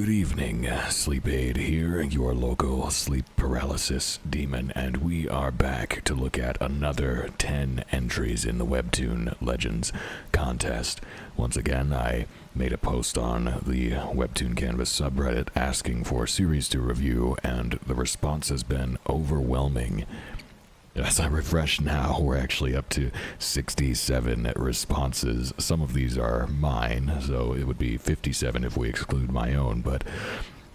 Good evening, Sleep Aid here, your local sleep paralysis demon, and we are back to look at another 10 entries in the Webtoon Legends contest. Once again, I made a post on the Webtoon Canvas subreddit asking for series to review, and the response has been overwhelming. As I refresh now, we're actually up to 67 responses. Some of these are mine, so it would be 57 if we exclude my own, but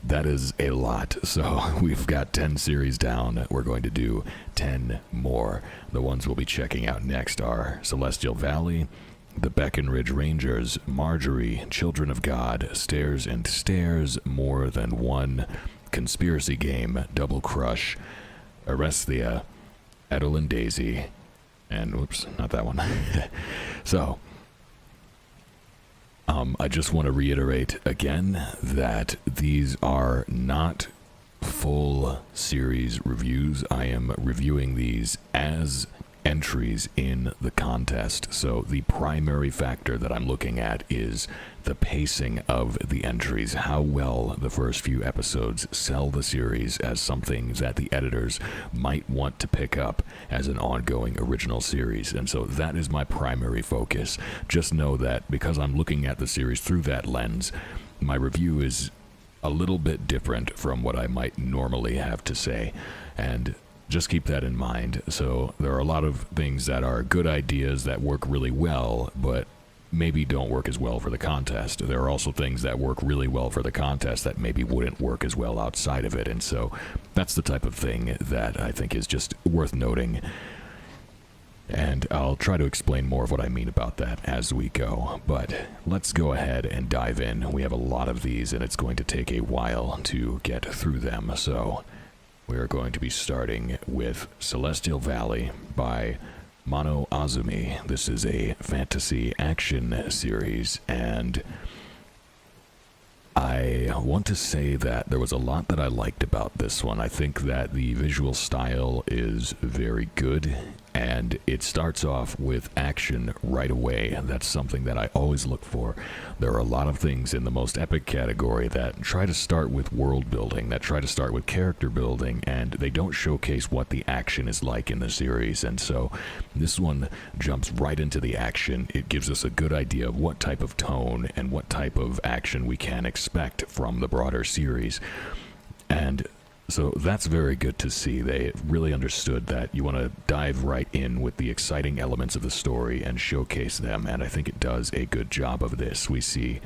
that is a lot. So we've got 10 series down. We're going to do 10 more. The ones we'll be checking out next are Celestial Valley, The BECKONRIDGE Rangers, Marjorie, Children of God, Stairs and Stairs, More Than One, Conspiracy Game, Double Crush, Aresthia, Edel and Daisy, and whoops, not that one. So, I just want to reiterate again that these are not full series reviews. I am reviewing these as entries in the contest. So the primary factor that I'm looking at is the pacing of the entries, how well the first few episodes sell the series as something that the editors might want to pick up as an ongoing original series. And so that is my primary focus. Just know that because I'm looking at the series through that lens, my review is a little bit different from what I might normally have to say. And just keep that in mind. So there are a lot of things that are good ideas that work really well, but maybe don't work as well for the contest. There are also things that work really well for the contest that maybe wouldn't work as well outside of it. And so that's the type of thing that I think is just worth noting. And I'll try to explain more of what I mean about that as we go. But let's go ahead and dive in. We have a lot of these, and it's going to take a while to get through them. So we are going to be starting with Celestial Valley by Mono Azumi. This is a fantasy action series, and I want to say that there was a lot that I liked about this one. I think that the visual style is very good, and it starts off with action right away, and that's something that I always look for. There are a lot of things in the most epic category that try to start with world building, that try to start with character building, and they don't showcase what the action is like in the series. And so this one jumps right into the action. It gives us a good idea of what type of tone and what type of action we can expect from the broader series. And so that's very good to see. They really understood that you want to dive right in with the exciting elements of the story and showcase them, and I think it does a good job of this. We see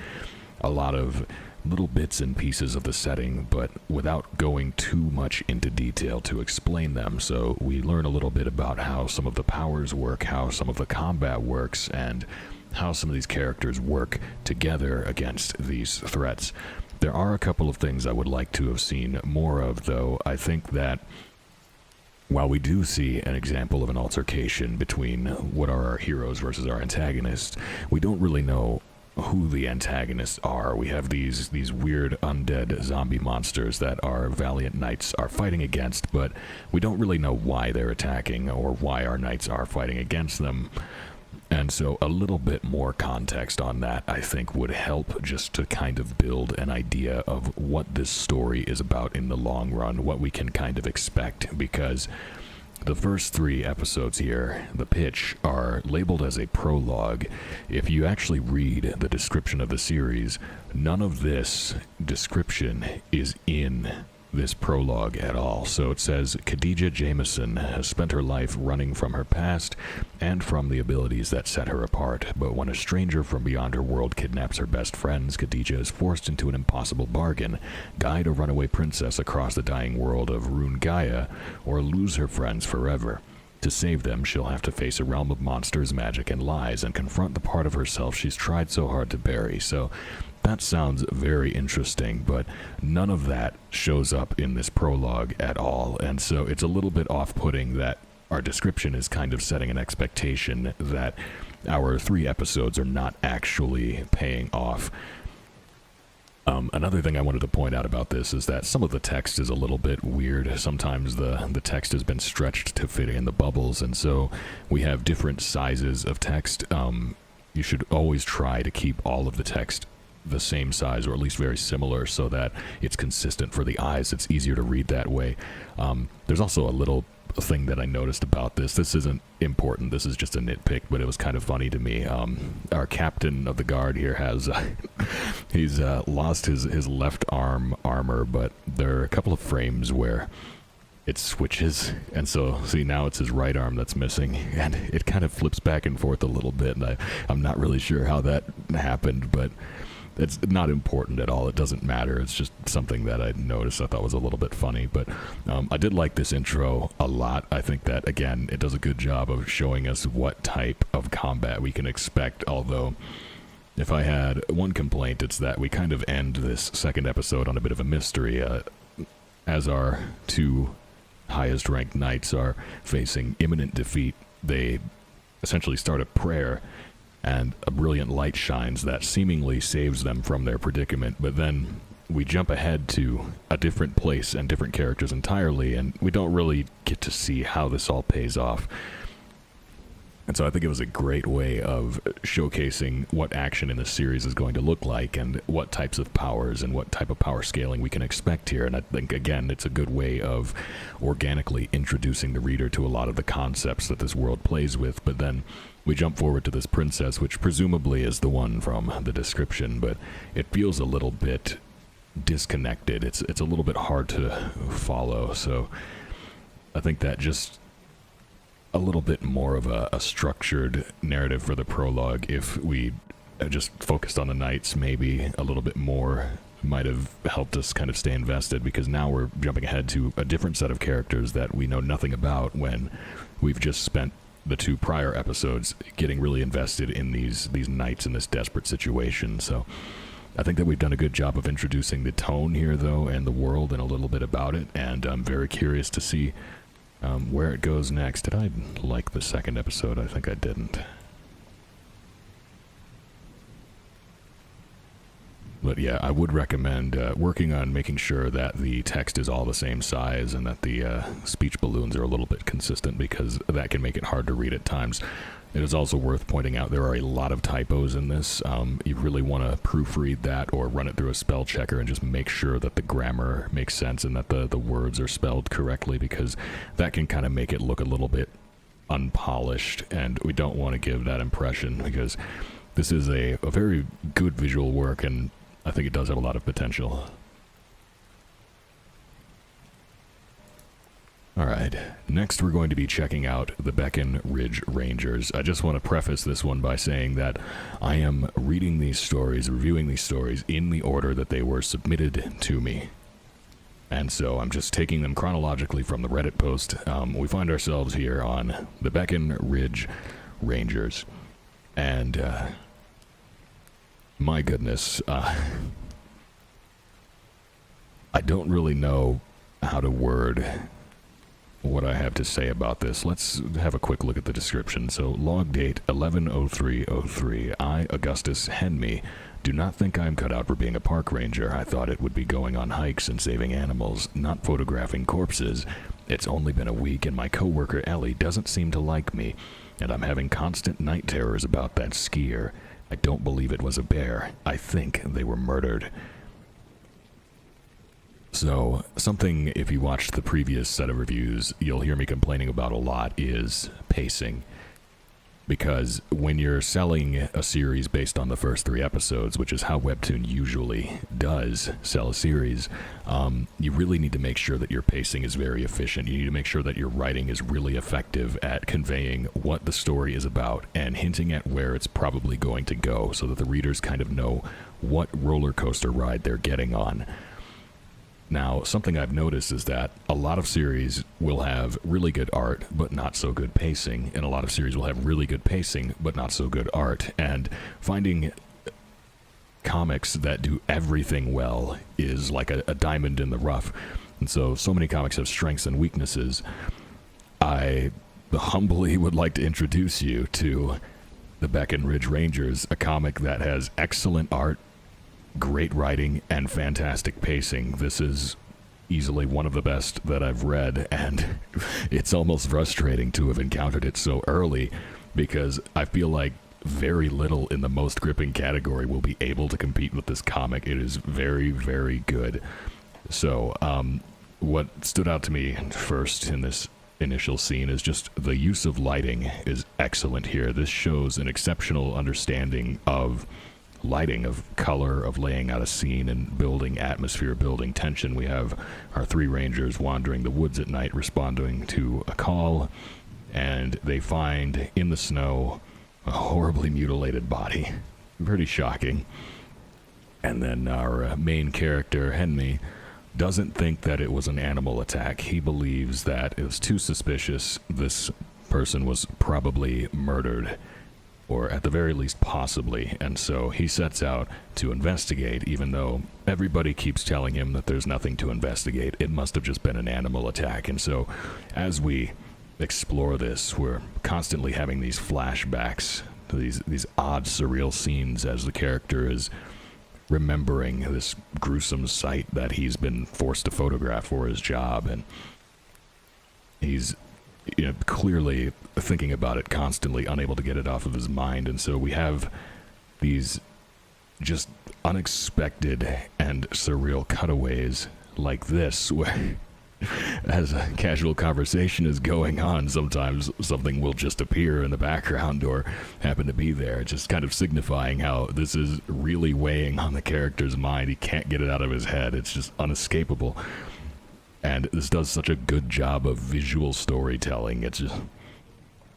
a lot of little bits and pieces of the setting, but without going too much into detail to explain them. So we learn a little bit about how some of the powers work, how some of the combat works, and how some of these characters work together against these threats. There are a couple of things I would like to have seen more of, though. I think that while we do see an example of an altercation between what are our heroes versus our antagonists, we don't really know who the antagonists are. We have these weird undead zombie monsters that our valiant knights are fighting against, but we don't really know why they're attacking or why our knights are fighting against them. And so a little bit more context on that, I think, would help just to kind of build an idea of what this story is about in the long run, what we can kind of expect, because the first 3 episodes here, the pitch, are labeled as a prologue. If you actually read the description of the series, none of this description is in this prologue at all. So it says, Khadija Jameson has spent her life running from her past and from the abilities that set her apart, but when a stranger from beyond her world kidnaps her best friends, Khadija is forced into an impossible bargain: guide a runaway princess across the dying world of Rune Gaia, or lose her friends forever. To save them, she'll have to face a realm of monsters, magic, and lies, and confront the part of herself she's tried so hard to bury. So that sounds very interesting, but none of that shows up in this prologue at all, and so it's a little bit off-putting that our description is kind of setting an expectation that our 3 episodes are not actually paying off. Another thing I wanted to point out about this is that some of the text is a little bit weird. Sometimes the text has been stretched to fit in the bubbles, and so we have different sizes of text. You should always try to keep all of the text the same size, or at least very similar, so that it's consistent for the eyes. It's easier to read that way. There's also a little thing that I noticed about this. This isn't important. This is just a nitpick, but it was kind of funny to me. Our captain of the guard here has he's lost his left arm armor, but there are a couple of frames where it switches, and so see, now it's his right arm that's missing, and it kind of flips back and forth a little bit, and I'm not really sure how that happened, but it's not important at all. It doesn't matter. It's just something that I noticed I thought was a little bit funny. But I did like this intro a lot. I think that, again, it does a good job of showing us what type of combat we can expect. Although, if I had one complaint, it's that we kind of end this second episode on a bit of a mystery. As our two highest ranked knights are facing imminent defeat, they essentially start a prayer, and a brilliant light shines that seemingly saves them from their predicament. But then we jump ahead to a different place and different characters entirely, and we don't really get to see how this all pays off. And so I think it was a great way of showcasing what action in the series is going to look like, and what types of powers and what type of power scaling we can expect here. And I think, again, it's a good way of organically introducing the reader to a lot of the concepts that this world plays with. But then we jump forward to this princess, which presumably is the one from the description, but it feels a little bit disconnected. It's a little bit hard to follow, so I think that just a little bit more of a structured narrative for the prologue, if we just focused on the knights maybe a little bit more, might have helped us kind of stay invested, because now we're jumping ahead to a different set of characters that we know nothing about, when we've just spent the two prior episodes getting really invested in these knights in this desperate situation. So I think that we've done a good job of introducing the tone here, though, and the world, and a little bit about it, and I'm very curious to see where it goes next. Did I like the second episode? I think I didn't. But yeah, I would recommend working on making sure that the text is all the same size, and that the speech balloons are a little bit consistent, because that can make it hard to read at times. It is also worth pointing out there are a lot of typos in this. You really want to proofread that, or run it through a spell checker, and just make sure that the grammar makes sense and that the words are spelled correctly, because that can kind of make it look a little bit unpolished, and we don't want to give that impression, because this is a very good visual work, and I think it does have a lot of potential. Alright, next we're going to be checking out the BECKONRIDGE Rangers. I just want to preface this one by saying that I am reading these stories, reviewing these stories in the order that they were submitted to me. And so I'm just taking them chronologically from the Reddit post. We find ourselves here on the BECKONRIDGE Rangers. And, my goodness, I don't really know how to word what I have to say about this. Let's have a quick look at the description. So, log date 11/03/03. I, Augustus Henme, do not think I'm cut out for being a park ranger. I thought it would be going on hikes and saving animals, not photographing corpses. It's only been a week, and my coworker Ellie doesn't seem to like me, and I'm having constant night terrors about that skier. I don't believe it was a bear. I think they were murdered. So, something, if you watched the previous set of reviews, you'll hear me complaining about a lot, is pacing. Because when you're selling a series based on the first 3 episodes, which is how Webtoon usually does sell a series, you really need to make sure that your pacing is very efficient. You need to make sure that your writing is really effective at conveying what the story is about and hinting at where it's probably going to go, so that the readers kind of know what roller coaster ride they're getting on. Now, something I've noticed is that a lot of series will have really good art, but not so good pacing, and a lot of series will have really good pacing, but not so good art, and finding comics that do everything well is like a diamond in the rough. And so many comics have strengths and weaknesses. I humbly would like to introduce you to the BECKONRIDGE Rangers, a comic that has excellent art, great writing, and fantastic pacing. This is easily one of the best that I've read, and it's almost frustrating to have encountered it so early, because I feel like very little in the most gripping category will be able to compete with this comic. It is very, very good. So, what stood out to me first in this initial scene is just the use of lighting is excellent here. This shows an exceptional understanding of lighting, of color, of laying out a scene and building atmosphere, building tension. We have our three rangers wandering the woods at night, responding to a call, and they find in the snow a horribly mutilated body. Pretty shocking. And then our main character, Henry, doesn't think that it was an animal attack. He believes that it was too suspicious. This person was probably murdered, or at the very least possibly, and so he sets out to investigate, even though everybody keeps telling him that there's nothing to investigate. It must have just been an animal attack. And so as we explore this, we're constantly having these flashbacks, these odd, surreal scenes as the character is remembering this gruesome sight that he's been forced to photograph for his job, and he's clearly thinking about it constantly, unable to get it off of his mind. And so we have these just unexpected and surreal cutaways like this, where as a casual conversation is going on, sometimes something will just appear in the background or happen to be there, just kind of signifying how this is really weighing on the character's mind. He can't get it out of his head. It's just unescapable. And this does such a good job of visual storytelling. It just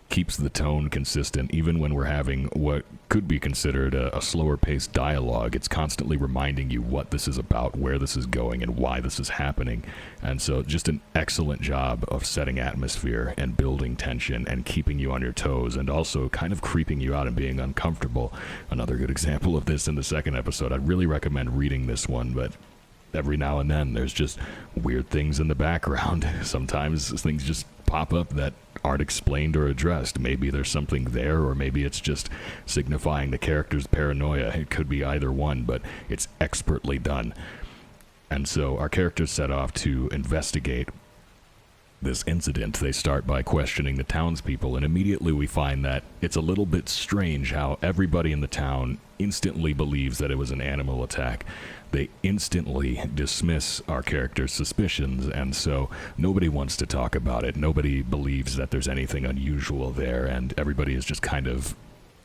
keeps the tone consistent, even when we're having what could be considered a slower paced dialogue. It's constantly reminding you what this is about, where this is going, and why this is happening. And so just an excellent job of setting atmosphere and building tension and keeping you on your toes, and also kind of creeping you out and being uncomfortable. Another good example of this in the second episode. I'd really recommend reading this one, but every now and then there's just weird things in the background. Sometimes things just pop up that aren't explained or addressed. Maybe there's something there, or maybe it's just signifying the character's paranoia. It could be either one, but it's expertly done. And so our characters set off to investigate this incident. They start by questioning the townspeople, and immediately we find that it's a little bit strange how everybody in the town instantly believes that it was an animal attack. They instantly dismiss our character's suspicions, and so nobody wants to talk about it. Nobody believes that there's anything unusual there, and everybody is just kind of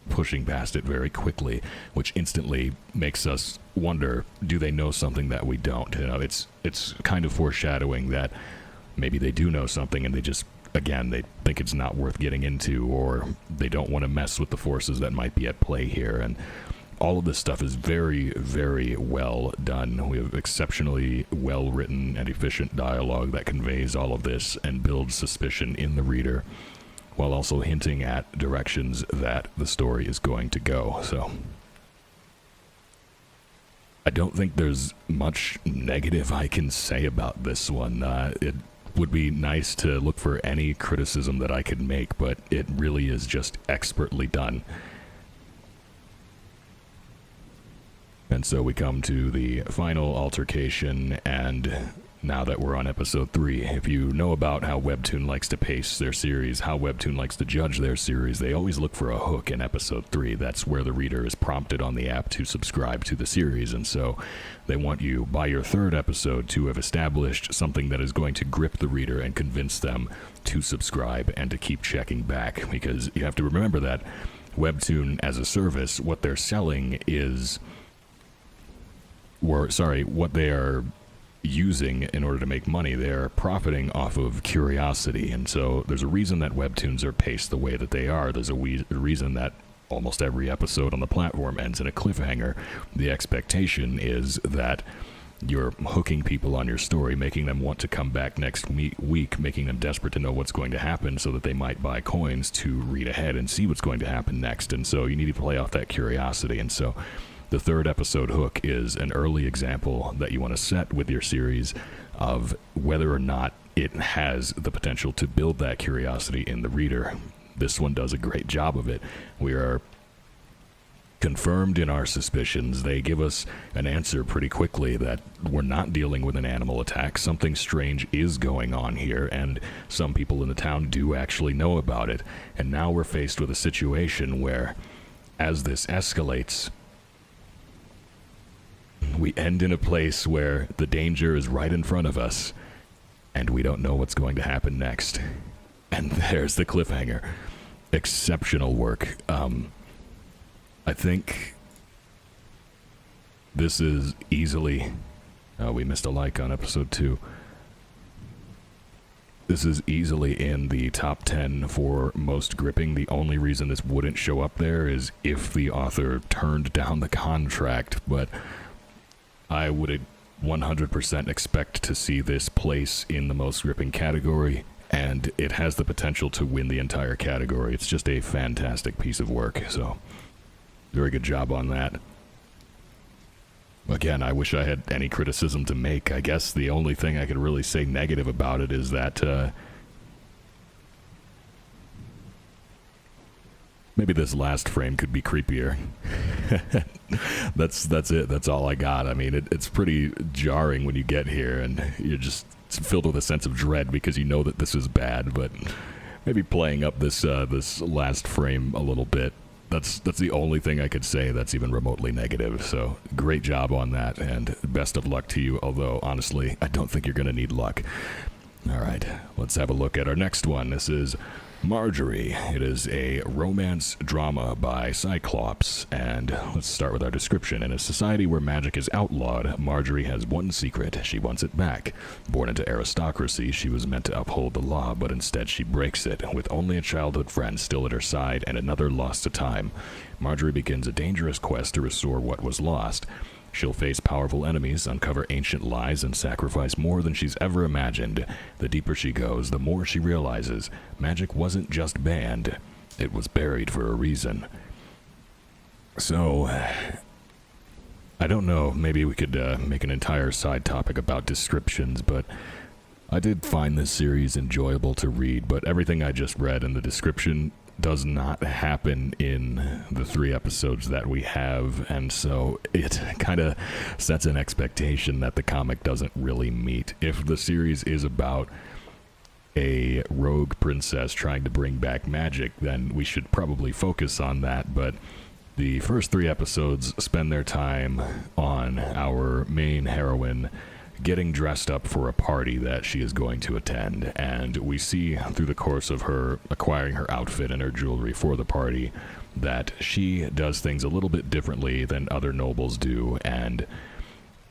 pushing past it very quickly, which instantly makes us wonder, do they know something that we don't? It's kind of foreshadowing that maybe they do know something, and they just, again, they think it's not worth getting into, or they don't want to mess with the forces that might be at play here. And all of this stuff is very, very well done. We have exceptionally well-written and efficient dialogue that conveys all of this and builds suspicion in the reader, while also hinting at directions that the story is going to go. So I don't think there's much negative I can say about this one. It would be nice to look for any criticism that I could make, but it really is just expertly done. And so we come to the final altercation, and now that we're on episode 3, if you know about how Webtoon likes to pace their series, how Webtoon likes to judge their series, they always look for a hook in episode 3. That's where the reader is prompted on the app to subscribe to the series, and so they want you, by your 3rd episode, to have established something that is going to grip the reader and convince them to subscribe and to keep checking back, because you have to remember that Webtoon as a service, what they're selling is... what they are using in order to make money. They're profiting off of curiosity, and so there's a reason that Webtoons are paced the way that they are. There's a reason that almost every episode on the platform ends in a cliffhanger. The expectation is that you're hooking people on your story, making them want to come back next week, making them desperate to know what's going to happen so that they might buy coins to read ahead and see what's going to happen next. And so you need to play off that curiosity. And so the 3rd episode hook is an early example that you want to set with your series of whether or not it has the potential to build that curiosity in the reader. This one does a great job of it. We are confirmed in our suspicions. They give us an answer pretty quickly that we're not dealing with an animal attack. Something strange is going on here, and some people in the town do actually know about it. And now we're faced with a situation where as this escalates, we end in a place where the danger is right in front of us, and we don't know what's going to happen next. And there's the cliffhanger. Exceptional work. I think this is easily... Oh, we missed a like on episode 2. This is easily in the top 10 for most gripping. The only reason this wouldn't show up there is if the author turned down the contract, but I would 100% expect to see this place in the most gripping category, and it has the potential to win the entire category. It's just a fantastic piece of work, so very good job on that. Again, I wish I had any criticism to make. I guess the only thing I could really say negative about it is that maybe this last frame could be creepier. That's it. That's all I got. I mean, it's pretty jarring when you get here, and you're just filled with a sense of dread because you know that this is bad. But maybe playing up this last frame a little bit. That's the only thing I could say that's even remotely negative. So great job on that, and best of luck to you. Although honestly, I don't think you're gonna need luck. All right, let's have a look at our next one. This is Marjorie. It is a romance drama by Cyclops, and let's start with our description. In a society where magic is outlawed, Marjorie has one secret: she wants it back. Born into aristocracy, she was meant to uphold the law, but instead she breaks it. With only a childhood friend still at her side and another lost to time, Marjorie begins a dangerous quest to restore what was lost. She'll face powerful enemies, uncover ancient lies, and sacrifice more than she's ever imagined. The deeper she goes, the more she realizes magic wasn't just banned, it was buried for a reason. So, I don't know, maybe we could make an entire side topic about descriptions, but I did find this series enjoyable to read, but everything I just read in the description does not happen in the 3 episodes that we have, and so it kind of sets an expectation that the comic doesn't really meet. If the series is about a rogue princess trying to bring back magic, then we should probably focus on that, but the first 3 episodes spend their time on our main heroine getting dressed up for a party that she is going to attend, and we see through the course of her acquiring her outfit and her jewelry for the party that she does things a little bit differently than other nobles do, and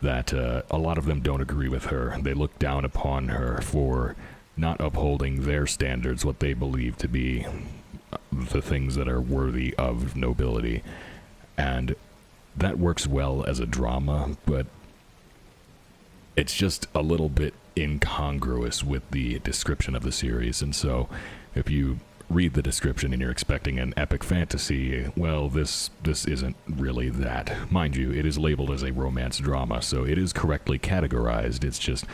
that a lot of them don't agree with her. They look down upon her for not upholding their standards, what they believe to be the things that are worthy of nobility, and that works well as a drama, but it's just a little bit incongruous with the description of the series, and so if you read the description and you're expecting an epic fantasy, well, this isn't really that. Mind you, it is labeled as a romance drama, so it is correctly categorized. It's just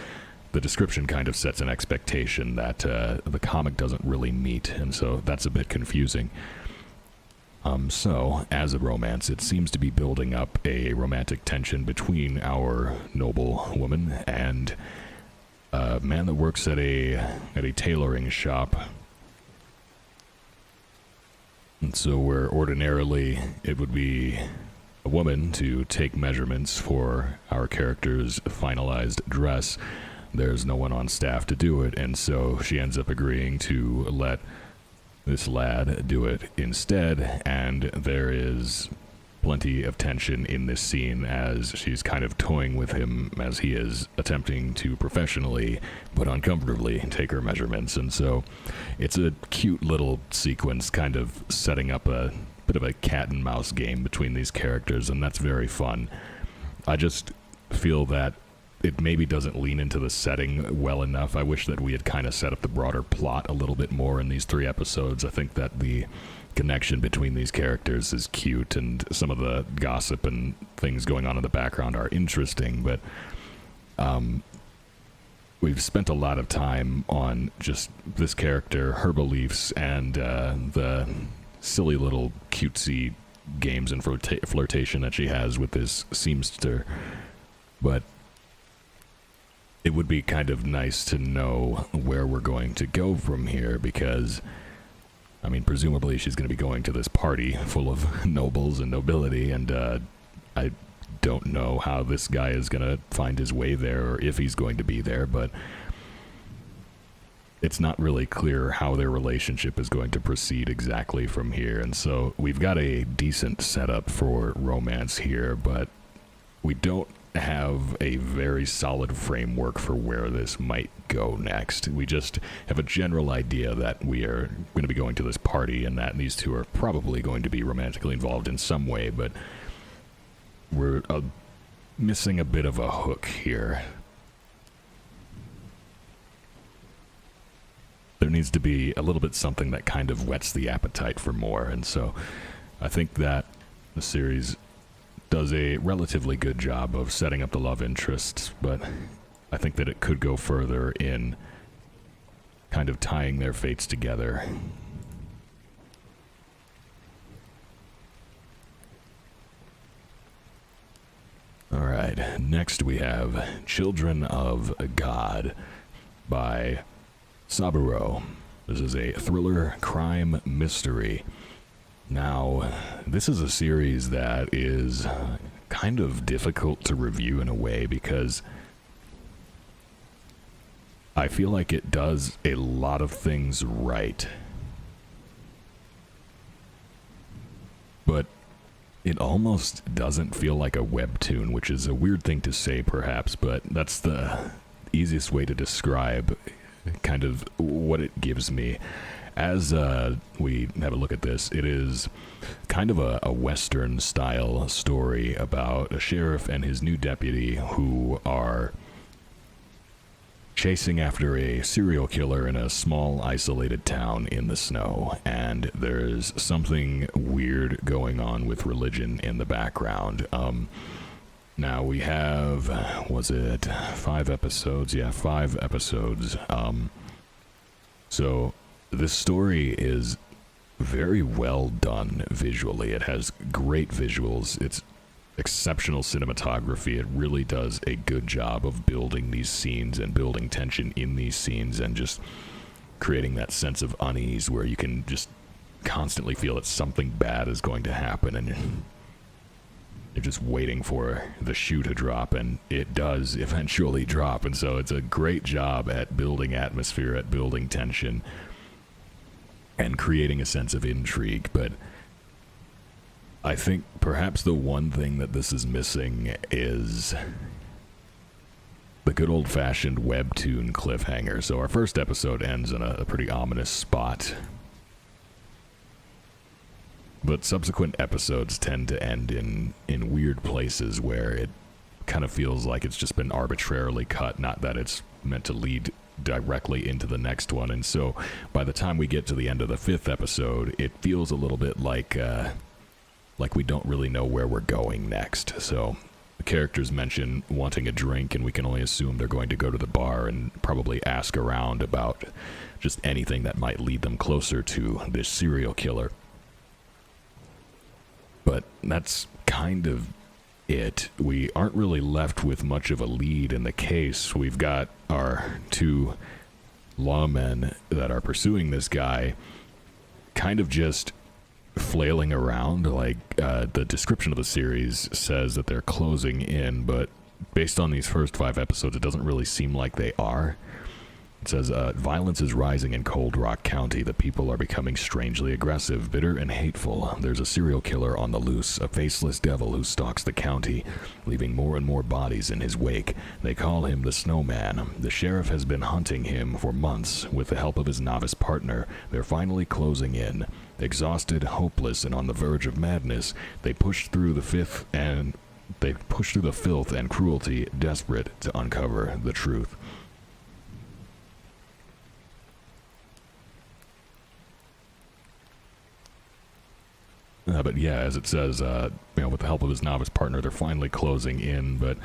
the description kind of sets an expectation that the comic doesn't really meet, and so that's a bit confusing. So, as a romance, it seems to be building up a romantic tension between our noble woman and a man that works at a tailoring shop. And so where ordinarily it would be a woman to take measurements for our character's finalized dress, there's no one on staff to do it, and so she ends up agreeing to let this lad do it instead, and there is plenty of tension in this scene as she's kind of toying with him as he is attempting to professionally but uncomfortably take her measurements, and so it's a cute little sequence kind of setting up a bit of a cat and mouse game between these characters, and that's very fun. I just feel that it maybe doesn't lean into the setting well enough. I wish that we had kind of set up the broader plot a little bit more in these 3 episodes. I think that the connection between these characters is cute, and some of the gossip and things going on in the background are interesting, but we've spent a lot of time on just this character, her beliefs, and the silly little cutesy games and flirtation that she has with this seamster, but it would be kind of nice to know where we're going to go from here, because I mean, presumably she's going to be going to this party full of nobles and nobility, and I don't know how this guy is going to find his way there or if he's going to be there, but it's not really clear how their relationship is going to proceed exactly from here. And so we've got a decent setup for romance here, but we don't have a very solid framework for where this might go next. We just have a general idea that we are going to be going to this party and that these two are probably going to be romantically involved in some way, but we're missing a bit of a hook here. There needs to be a little bit something that kind of whets the appetite for more, and so I think that the series does a relatively good job of setting up the love interests, but I think that it could go further in kind of tying their fates together. Alright, next we have Children of God by Saburo. This is a thriller crime mystery. Now, this is a series that is kind of difficult to review in a way because I feel like it does a lot of things right. But it almost doesn't feel like a webtoon, which is a weird thing to say perhaps, but that's the easiest way to describe kind of what it gives me. As we have a look at this, it is kind of a Western style story about a sheriff and his new deputy who are chasing after a serial killer in a small isolated town in the snow, and there's something weird going on with religion in the background. Now we have, was it 5 episodes? Yeah, 5 episodes. So this story is very well done visually. It has great visuals. It's exceptional cinematography. It really does a good job of building these scenes and building tension in these scenes and just creating that sense of unease where you can just constantly feel that something bad is going to happen, and you're just waiting for the shoe to drop, and it does eventually drop. And so it's a great job at building atmosphere, at building tension, and creating a sense of intrigue. But I think perhaps the one thing that this is missing is the good old-fashioned webtoon cliffhanger. So our first episode ends in a pretty ominous spot, but subsequent episodes tend to end in weird places where it kind of feels like it's just been arbitrarily cut, not that it's meant to lead directly into the next one. And so by the time we get to the end of the 5th episode, it feels a little bit like we don't really know where we're going next. So the characters mention wanting a drink, and we can only assume they're going to go to the bar and probably ask around about just anything that might lead them closer to this serial killer. But that's kind of it. We aren't really left with much of a lead in the case. We've got our 2 lawmen that are pursuing this guy kind of just flailing around. Like, the description of the series says that they're closing in, but based on these first 5 episodes, it doesn't really seem like they are. It says, violence is rising in Cold Rock County. The people are becoming strangely aggressive, bitter, and hateful. There's a serial killer on the loose, a faceless devil who stalks the county, leaving more and more bodies in his wake. They call him the Snowman. The sheriff has been hunting him for months. With the help of his novice partner, they're finally closing in. Exhausted, hopeless, and on the verge of madness, they push through the filth and cruelty, desperate to uncover the truth. But yeah, as it says, with the help of his novice partner, they're finally closing in, but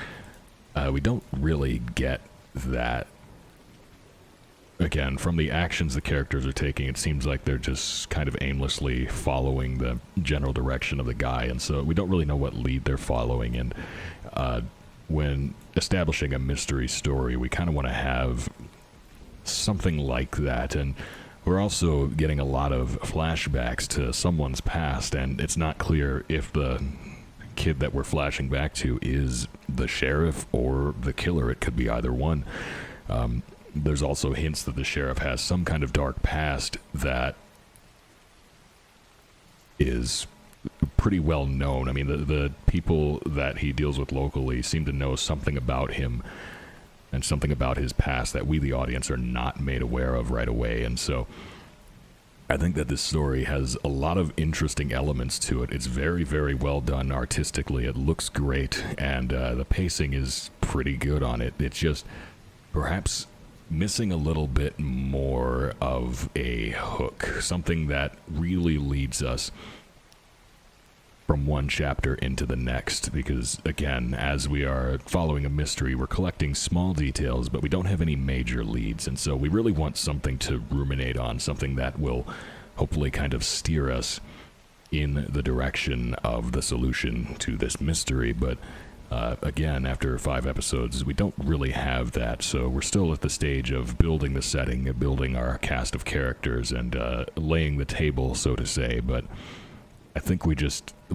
we don't really get that. Again, from the actions the characters are taking, it seems like they're just kind of aimlessly following the general direction of the guy, and so we don't really know what lead they're following. And when establishing a mystery story, we kind of want to have something like that, and we're also getting a lot of flashbacks to someone's past, and it's not clear if the kid that we're flashing back to is the sheriff or the killer. It could be either one. There's also hints that the sheriff has some kind of dark past that is pretty well known. I mean, the people that he deals with locally seem to know something about him and something about his past that we, the audience, are not made aware of right away. And so I think that this story has a lot of interesting elements to it. It's very, very well done artistically. It looks great, and the pacing is pretty good on it. It's just perhaps missing a little bit more of a hook, something that really leads us from one chapter into the next, because again, as we are following a mystery, we're collecting small details, but we don't have any major leads, and so we really want something to ruminate on, something that will hopefully kind of steer us in the direction of the solution to this mystery. But again, after 5 episodes, we don't really have that, so we're still at the stage of building the setting, building our cast of characters, and laying the table, so to say. But I think we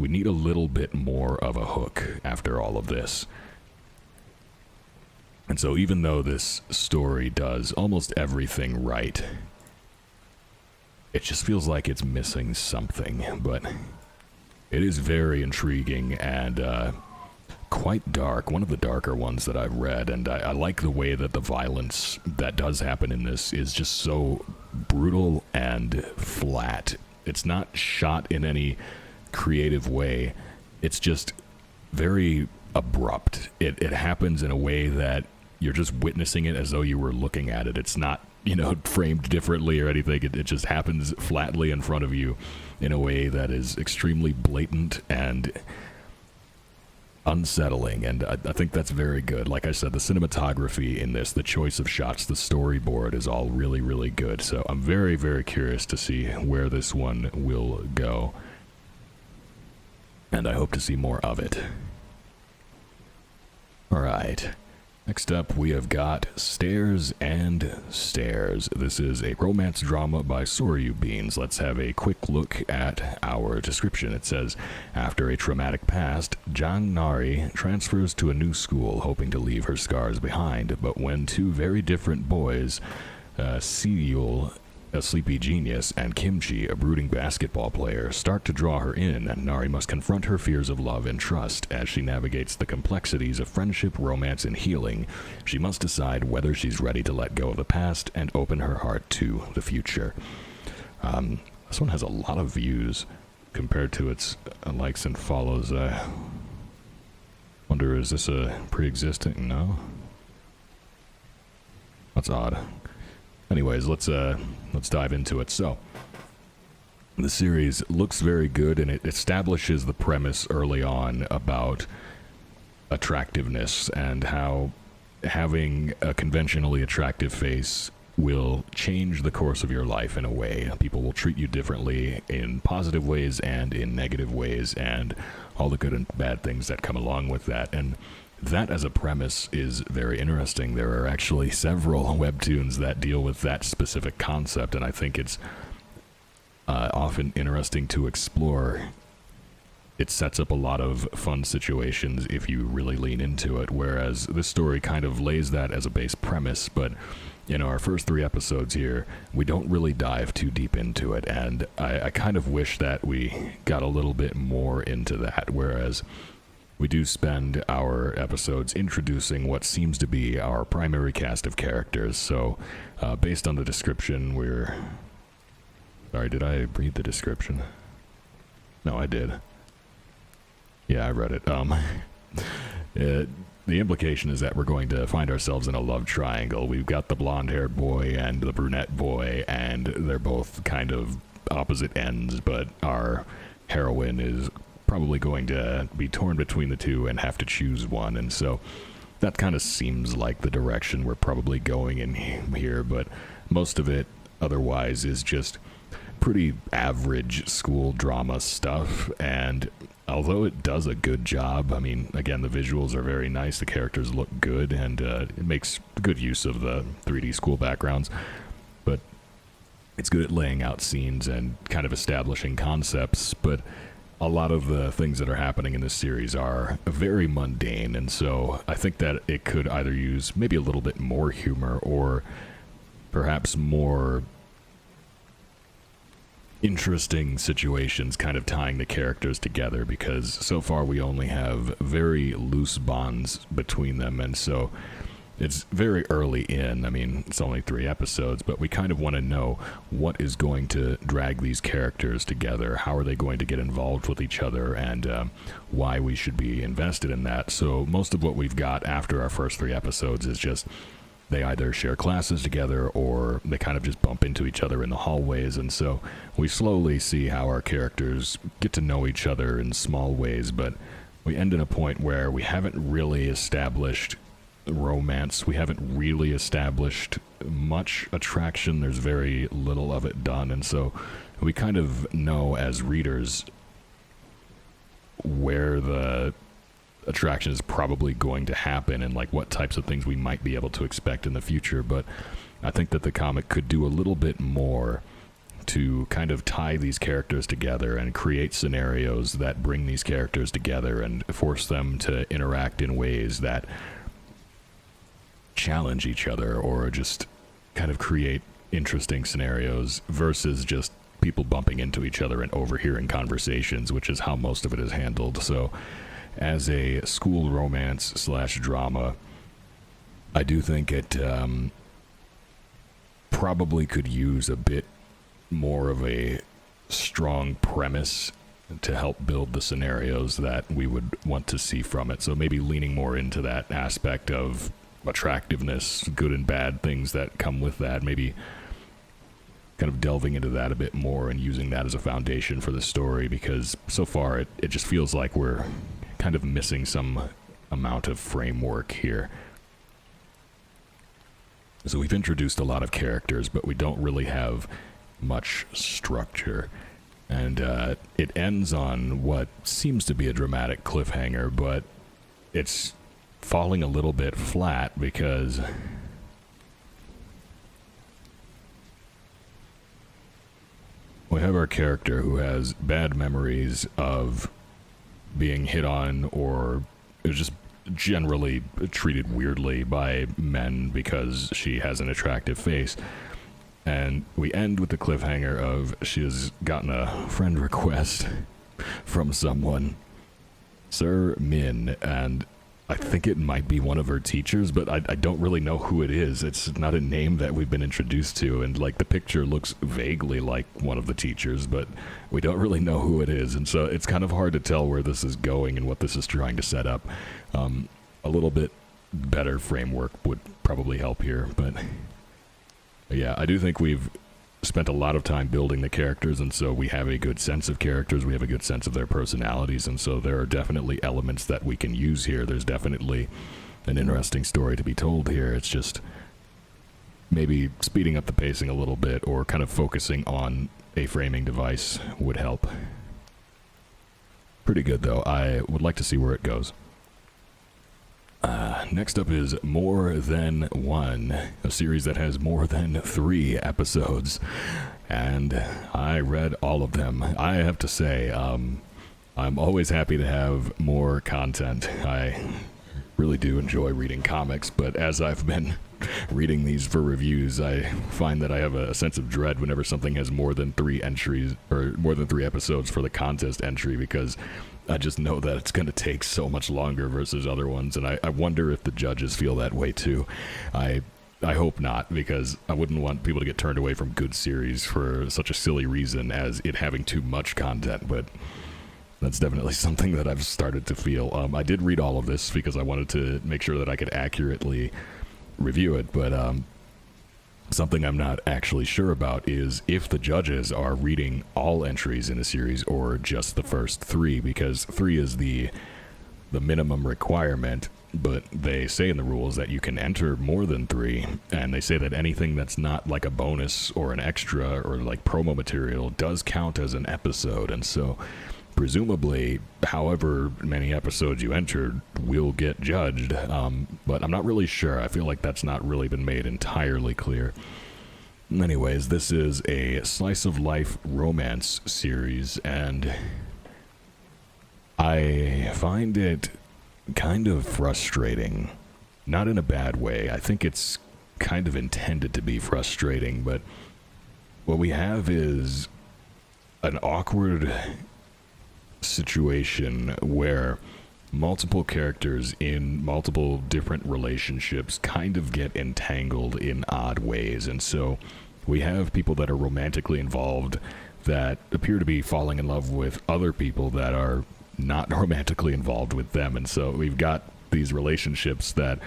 need a little bit more of a hook after all of this. And so even though this story does almost everything right, it just feels like it's missing something. But it is very intriguing and quite dark, one of the darker ones that I've read, and I like the way that the violence that does happen in this is just so brutal and flat. It's not shot in any creative way. It's just very abrupt. It happens in a way that you're just witnessing it as though you were looking at it. It's not, framed differently or anything. It just happens flatly in front of you in a way that is extremely blatant and unsettling, and I think that's very good. Like I said, the cinematography in this, the choice of shots, the storyboard is all really, really good. So I'm very, very curious to see where this one will go, and I hope to see more of it. Alright, next up we have got Stairs and Stairs. This is a romance drama by Soryu Beans. Let's have a quick look at our description. It says, after a traumatic past, Jang Nari transfers to a new school hoping to leave her scars behind, but when 2 very different boys, Seyul, a sleepy genius, and Kimchi, a brooding basketball player, start to draw her in, and Nari must confront her fears of love and trust as she navigates the complexities of friendship, romance, and healing. She must decide whether she's ready to let go of the past and open her heart to the future. This one has a lot of views compared to its likes and follows. I wonder, is this a pre-existing? No? That's odd. Anyways, let's dive into it. So, the series looks very good, and it establishes the premise early on about attractiveness and how having a conventionally attractive face will change the course of your life in a way. People will treat you differently in positive ways and in negative ways, and all the good and bad things that come along with that. And that as a premise is very interesting. There are actually several webtoons that deal with that specific concept, and I think it's often interesting to explore. It sets up a lot of fun situations if you really lean into it, whereas this story kind of lays that as a base premise, but in our first 3 episodes here, we don't really dive too deep into it, and I kind of wish that we got a little bit more into that, whereas we do spend our episodes introducing what seems to be our primary cast of characters. So, based on the description, we're... Sorry, did I read the description? No, I did. Yeah, I read it. The implication is that we're going to find ourselves in a love triangle. We've got the blonde-haired boy and the brunette boy, and they're both kind of opposite ends, but our heroine is probably going to be torn between the two and have to choose one, and so that kind of seems like the direction we're probably going in here, but most of it otherwise is just pretty average school drama stuff, and although it does a good job, I mean, again, the visuals are very nice, the characters look good, and it makes good use of the 3D school backgrounds, but it's good at laying out scenes and kind of establishing concepts, but a lot of the things that are happening in this series are very mundane, and so I think that it could either use maybe a little bit more humor or perhaps more interesting situations kind of tying the characters together, because so far we only have very loose bonds between them, and so it's very early in. I mean, it's only 3 episodes, but we kind of want to know what is going to drag these characters together. How are they going to get involved with each other, and why we should be invested in that. So most of what we've got after our first 3 episodes is just they either share classes together or they kind of just bump into each other in the hallways, and so we slowly see how our characters get to know each other in small ways, but we end in a point where we haven't really established romance. We haven't really established much attraction. There's very little of it done, and so we kind of know as readers where the attraction is probably going to happen and like what types of things we might be able to expect in the future. But I think that the comic could do a little bit more to kind of tie these characters together and create scenarios that bring these characters together and force them to interact in ways that challenge each other or just kind of create interesting scenarios versus just people bumping into each other and overhearing conversations, which is how most of it is handled. So as a school romance / drama, I do think it probably could use a bit more of a strong premise to help build the scenarios that we would want to see from it. So maybe leaning more into that aspect of attractiveness, good and bad things that come with that, maybe kind of delving into that a bit more and using that as a foundation for the story, because so far it just feels like we're kind of missing some amount of framework here. So we've introduced a lot of characters, but we don't really have much structure, and it ends on what seems to be a dramatic cliffhanger, but it's falling a little bit flat because we have our character who has bad memories of being hit on or is just generally treated weirdly by men because she has an attractive face. And we end with the cliffhanger of she has gotten a friend request from someone, Sir Min, and I think it might be one of her teachers, but I don't really know who it is. It's not a name that we've been introduced to, and like the picture looks vaguely like one of the teachers, but we don't really know who it is, and so it's kind of hard to tell where this is going and what this is trying to set up. A little bit better framework would probably help here, but yeah, I do think we've spent a lot of time building the characters, and so we have a good sense of characters, we have a good sense of their personalities, and so there are definitely elements that we can use here. There's definitely an interesting story to be told here. It's just maybe speeding up the pacing a little bit or kind of focusing on a framing device would help. Pretty good though. I would like to see where it goes. Next up is More Than One, a series that has more than 3 episodes, and I read all of them. I have to say, I'm always happy to have more content. I really do enjoy reading comics, but as I've been reading these for reviews, I find that I have a sense of dread whenever something has more than 3 entries, or more than 3 episodes for the contest entry, because I just know that it's going to take so much longer versus other ones, and I wonder if the judges feel that way too. I hope not, because I wouldn't want people to get turned away from good series for such a silly reason as it having too much content, but that's definitely something that I've started to feel. I did read all of this because I wanted to make sure that I could accurately review it, but something I'm not actually sure about is if the judges are reading all entries in the series or just the first 3, because 3 is the minimum requirement, but they say in the rules that you can enter more than 3, and they say that anything that's not like a bonus or an extra or like promo material does count as an episode, and so presumably however many episodes you entered will get judged, but I'm not really sure. I feel like that's not really been made entirely clear. Anyways, this is a slice of life romance series, and I find it kind of frustrating. Not in a bad way. I think it's kind of intended to be frustrating, but what we have is an awkward situation where multiple characters in multiple different relationships kind of get entangled in odd ways. And so we have people that are romantically involved that appear to be falling in love with other people that are not romantically involved with them. And so we've got these relationships that,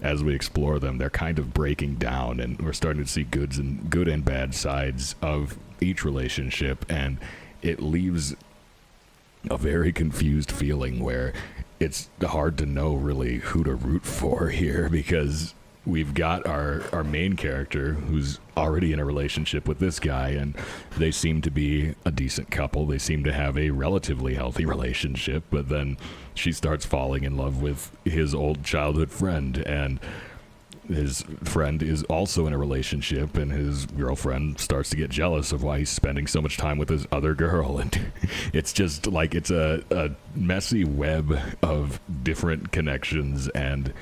as we explore them, they're kind of breaking down, and we're starting to see good and bad sides of each relationship, and it leaves a very confused feeling where it's hard to know really who to root for here, because we've got our main character who's already in a relationship with this guy, and they seem to be a decent couple. They seem to have a relatively healthy relationship, but then she starts falling in love with his old childhood friend, and his friend is also in a relationship, and his girlfriend starts to get jealous of why he's spending so much time with his other girl. And it's just like, it's a messy web of different connections, and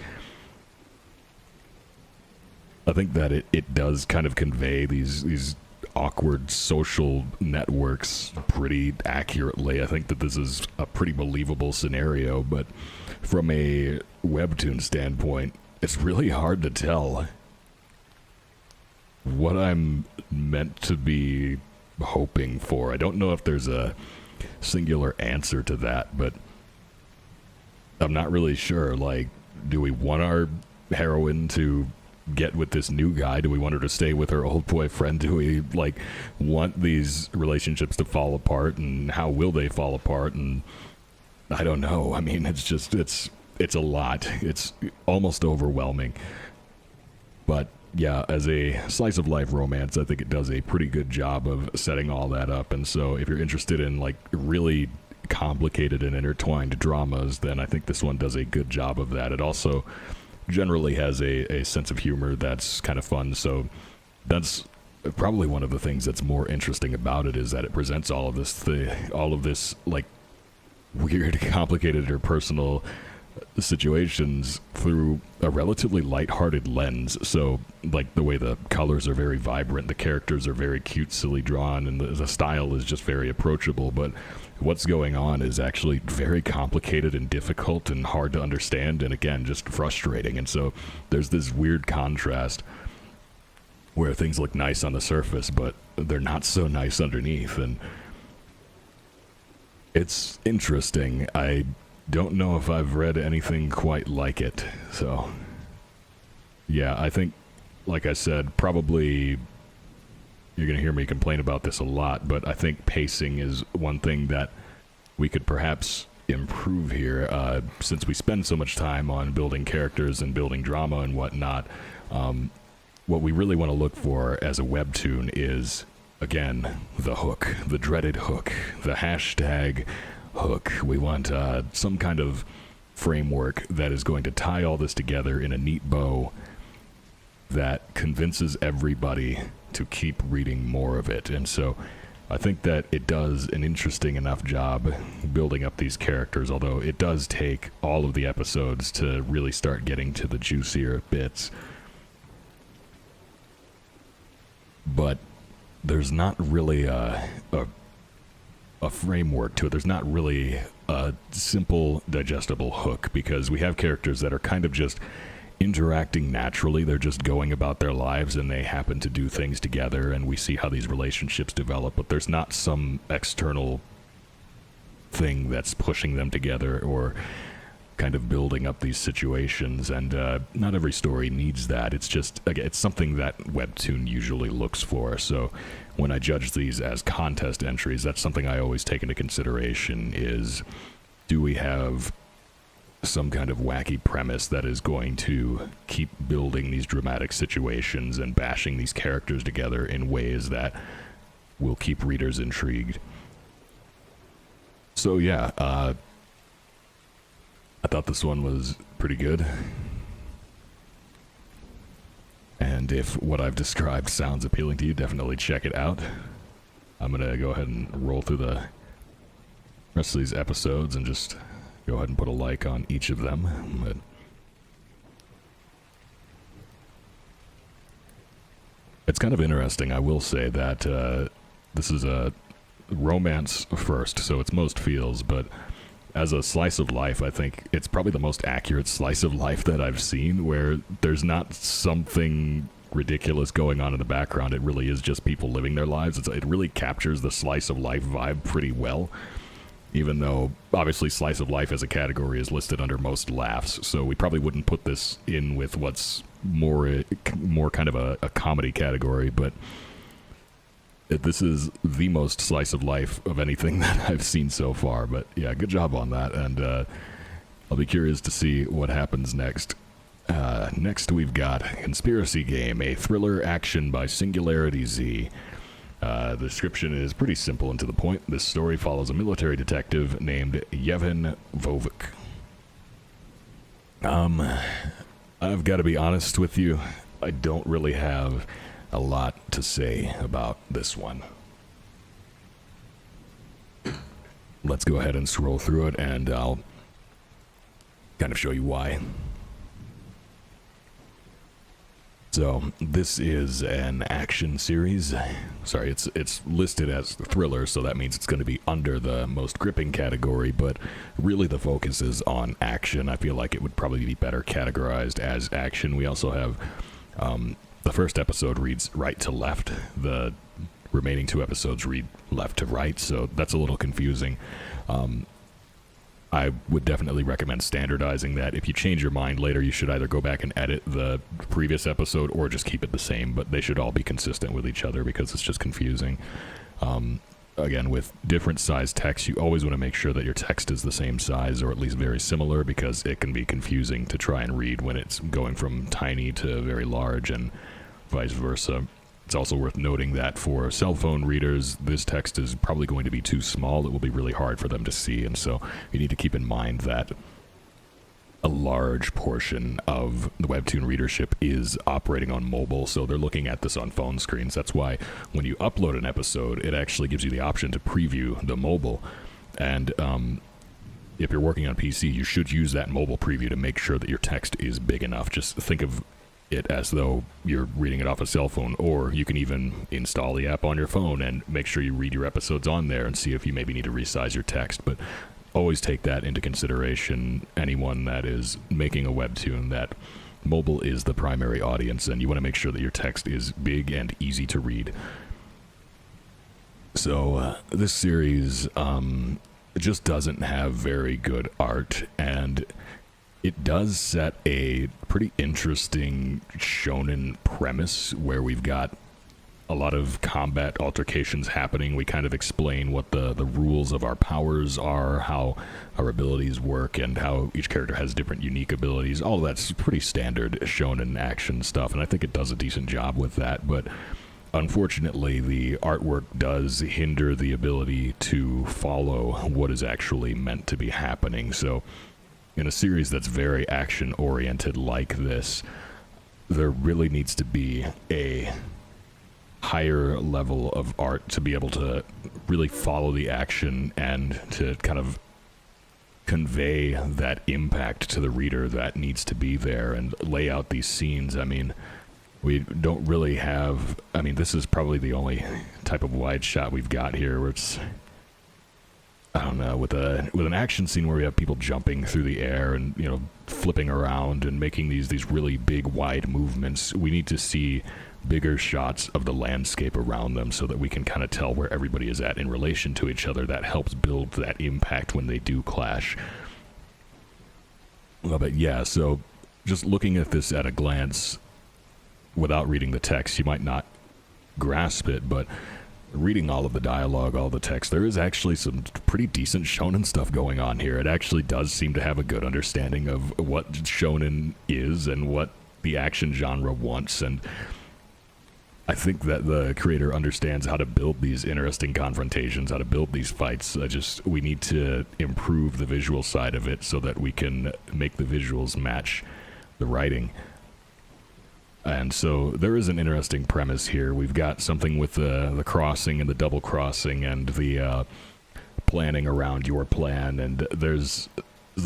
I think that it does kind of convey these awkward social networks pretty accurately. I think that this is a pretty believable scenario, but from a Webtoon standpoint, it's really hard to tell what I'm meant to be hoping for. I don't know if there's a singular answer to that, but I'm not really sure. Like, do we want our heroine to get with this new guy? Do we want her to stay with her old boyfriend? Do we want these relationships to fall apart, and how will they fall apart? And I don't know. I mean, it's a lot. It's almost overwhelming. But yeah, as a slice of life romance, I think it does a pretty good job of setting all that up. And so if you're interested in really complicated and intertwined dramas, then I think this one does a good job of that. It also generally has a sense of humor that's kind of fun. So that's probably one of the things that's more interesting about it, is that it presents all of this weird, complicated, or personal situations through a relatively lighthearted lens. So the way the colors are very vibrant, the characters are very cute, silly drawn, and the style is just very approachable, but what's going on is actually very complicated and difficult and hard to understand, and again, just frustrating. And so there's this weird contrast where things look nice on the surface, but they're not so nice underneath, and it's interesting. I don't know if I've read anything quite like it. So yeah, I think, like I said, probably you're going to hear me complain about this a lot, but I think pacing is one thing that we could perhaps improve here, since we spend so much time on building characters and building drama and whatnot. What we really want to look for as a webtoon is, again, the hook, the dreaded hook, the hashtag hook. We want some kind of framework that is going to tie all this together in a neat bow that convinces everybody to keep reading more of it. And so I think that it does an interesting enough job building up these characters, although it does take all of the episodes to really start getting to the juicier bits. But there's not really a framework to it. There's not really a simple, digestible hook, because we have characters that are kind of just interacting naturally. They're just going about their lives, and they happen to do things together, and we see how these relationships develop, but there's not some external thing that's pushing them together or kind of building up these situations. And not every story needs that. It's just, again, it's something that Webtoon usually looks for. So when I judge these as contest entries, that's something I always take into consideration, is, do we have some kind of wacky premise that is going to keep building these dramatic situations and bashing these characters together in ways that will keep readers intrigued. So yeah, I thought this one was pretty good. And And if what I've described sounds appealing to you, definitely check it out. I'm going to go ahead and roll through the rest of these episodes and just go ahead and put a like on each of them. But it's kind of interesting. I will say that this is a romance first, so it's most feels, but as a slice of life, I think it's probably the most accurate slice of life that I've seen, where there's not something ridiculous going on in the background. It really is just people living their lives. It really captures the slice of life vibe pretty well, even though obviously slice of life as a category is listed under most laughs, so we probably wouldn't put this in with what's more kind of a comedy category, but this is the most slice of life of anything that I've seen so far. But yeah, good job on that, and I'll be curious to see what happens next. Next we've got Conspiracy Game, a thriller action by Singularity Z. The description is pretty simple and to the point. This story follows a military detective named Yevhen Vovik. I've got to be honest with you, I don't really have a lot to say about this one. Let's go ahead and scroll through it, and I'll kind of show you why. So, this is an action series. Sorry, it's listed as thriller, so that means it's going to be under the most gripping category, but really the focus is on action. I feel like it would probably be better categorized as action. We also have, the first episode reads right to left. The remaining 2 episodes read left to right, so that's a little confusing. I would definitely recommend standardizing that. If you change your mind later, you should either go back and edit the previous episode or just keep it the same, but they should all be consistent with each other because it's just confusing. Again, with different size text, you always want to make sure that your text is the same size or at least very similar, because it can be confusing to try and read when it's going from tiny to very large and vice versa. It's also worth noting that for cell phone readers, this text is probably going to be too small. It will be really hard for them to see, and so you need to keep in mind that a large portion of the Webtoon readership is operating on mobile, so they're looking at this on phone screens. That's why when you upload an episode, it actually gives you the option to preview the mobile, and if you're working on PC, you should use that mobile preview to make sure that your text is big enough. Just think of it as though you're reading it off a cell phone, or you can even install the app on your phone and make sure you read your episodes on there and see if you maybe need to resize your text. But always take that into consideration, anyone that is making a webtoon, that mobile is the primary audience, and you want to make sure that your text is big and easy to read. So this series just doesn't have very good art, and it does set a pretty interesting shonen premise where we've got a lot of combat altercations happening. We kind of explain what the rules of our powers are, how our abilities work, and how each character has different unique abilities. All of that's pretty standard shonen action stuff, and I think it does a decent job with that, but unfortunately the artwork does hinder the ability to follow what is actually meant to be happening. So in a series that's very action-oriented like this, there really needs to be a higher level of art to be able to really follow the action and to kind of convey that impact to the reader that needs to be there and lay out these scenes. I mean, we don't really have... I mean, this is probably the only type of wide shot we've got here where it's... I don't know, with an action scene where we have people jumping through the air and, you know, flipping around and making these really big, wide movements, we need to see bigger shots of the landscape around them so that we can kind of tell where everybody is at in relation to each other. That helps build that impact when they do clash. Well, but yeah, so just looking at this at a glance without reading the text, you might not grasp it, but reading all of the dialogue, all the text, there is actually some pretty decent shonen stuff going on here. It actually does seem to have a good understanding of what shonen is and what the action genre wants, and I think that the creator understands how to build these interesting confrontations, how to build these fights. We need to improve the visual side of it so that we can make the visuals match the writing. And so there is an interesting premise here. We've got something with the crossing and the double crossing and the planning around your plan, and there's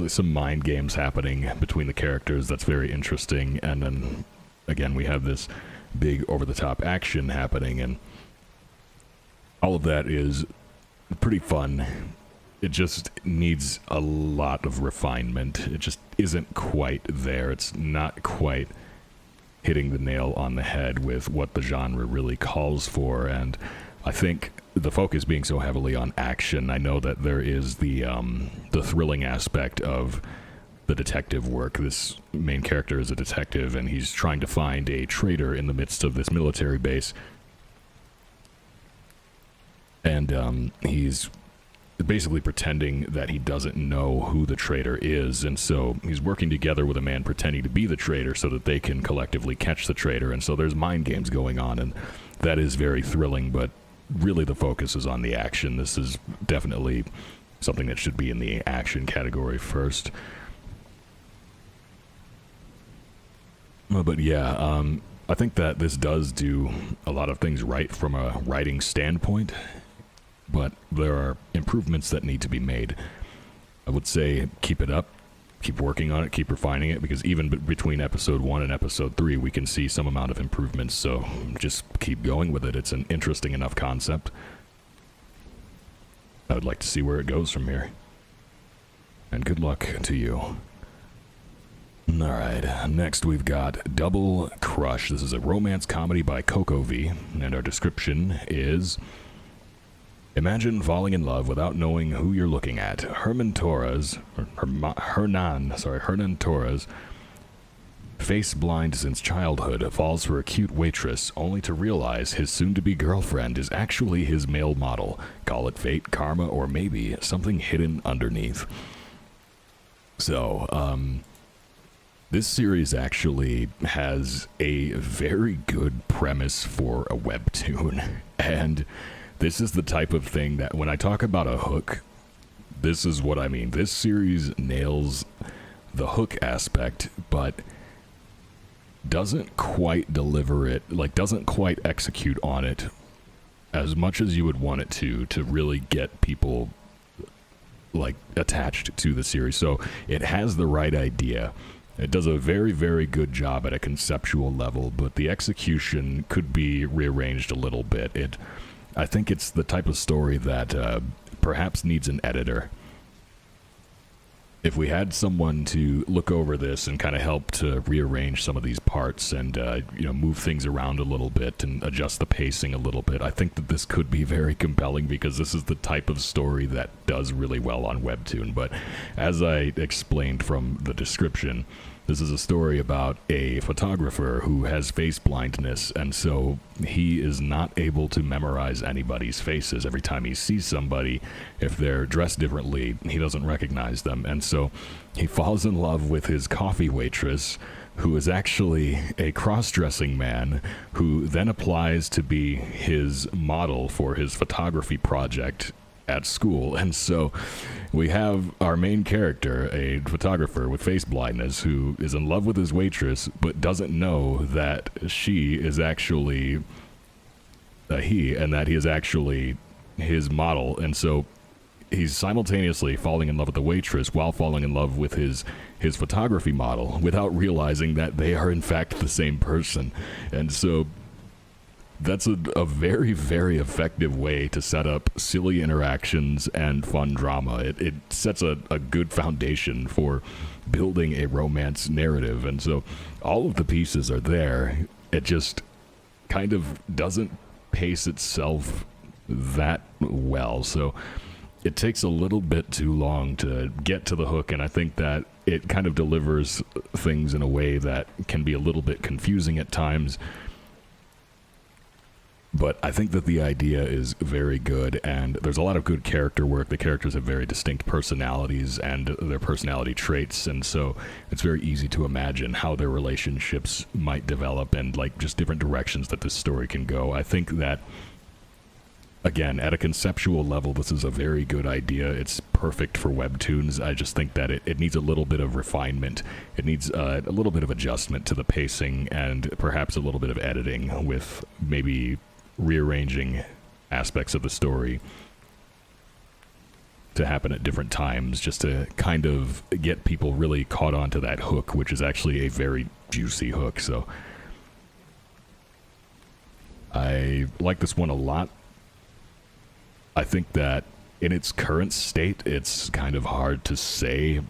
some mind games happening between the characters that's very interesting. And then again, we have this big over-the-top action happening, and all of that is pretty fun. It just needs a lot of refinement. It just isn't quite there. It's not quite hitting the nail on the head with what the genre really calls for, and I think the focus being so heavily on action, I know that there is the thrilling aspect of the detective work. This main character is a detective, and he's trying to find a traitor in the midst of this military base, and he's basically pretending that he doesn't know who the traitor is, and so he's working together with a man pretending to be the traitor so that they can collectively catch the traitor, and so there's mind games going on, and that is very thrilling, but really the focus is on the action. This is definitely something that should be in the action category first. But yeah, I think that this does do a lot of things right from a writing standpoint, but there are improvements that need to be made. I would say keep it up, keep working on it, keep refining it, because even between episode 1 and episode 3, we can see some amount of improvements, so just keep going with it. It's an interesting enough concept. I would like to see where it goes from here. And good luck to you. Alright, next we've got Double Crush. This is a romance comedy by Coco V, and our description is: imagine falling in love without knowing who you're looking at. Hernan Torres, face blind since childhood, falls for a cute waitress, only to realize his soon-to-be girlfriend is actually his male model. Call it fate, karma, or maybe something hidden underneath. So, this series actually has a very good premise for a webtoon, and this is the type of thing that when I talk about a hook, this is what I mean. This series nails the hook aspect, but doesn't quite deliver it, doesn't quite execute on it as much as you would want it to really get people attached to the series. So it has the right idea. It does a very, very good job at a conceptual level, but the execution could be rearranged a little bit. I think it's the type of story that perhaps needs an editor. If we had someone to look over this and kind of help to rearrange some of these parts and move things around a little bit and adjust the pacing a little bit, I think that this could be very compelling, because this is the type of story that does really well on Webtoon. But as I explained from the description, this is a story about a photographer who has face blindness, and so he is not able to memorize anybody's faces. Every time he sees somebody, if they're dressed differently, he doesn't recognize them. And so he falls in love with his coffee waitress, who is actually a cross-dressing man, who then applies to be his model for his photography project at school. And so we have our main character, a photographer with face blindness, who is in love with his waitress but doesn't know that she is actually he, and that he is actually his model. And so he's simultaneously falling in love with the waitress while falling in love with his photography model without realizing that they are in fact the same person. And so that's a very, very effective way to set up silly interactions and fun drama. It sets a good foundation for building a romance narrative, and so all of the pieces are there. It just kind of doesn't pace itself that well, so it takes a little bit too long to get to the hook, and I think that it kind of delivers things in a way that can be a little bit confusing at times. But I think that the idea is very good, and there's a lot of good character work. The characters have very distinct personalities and their personality traits, and so it's very easy to imagine how their relationships might develop and just different directions that this story can go. I think that again, at a conceptual level, this is a very good idea. It's perfect for webtoons. I just think that it needs a little bit of refinement. It needs a little bit of adjustment to the pacing and perhaps a little bit of editing with maybe rearranging aspects of the story to happen at different times, just to kind of get people really caught onto that hook, which is actually a very juicy hook. So I like this one a lot. I think that in its current state, it's kind of hard to say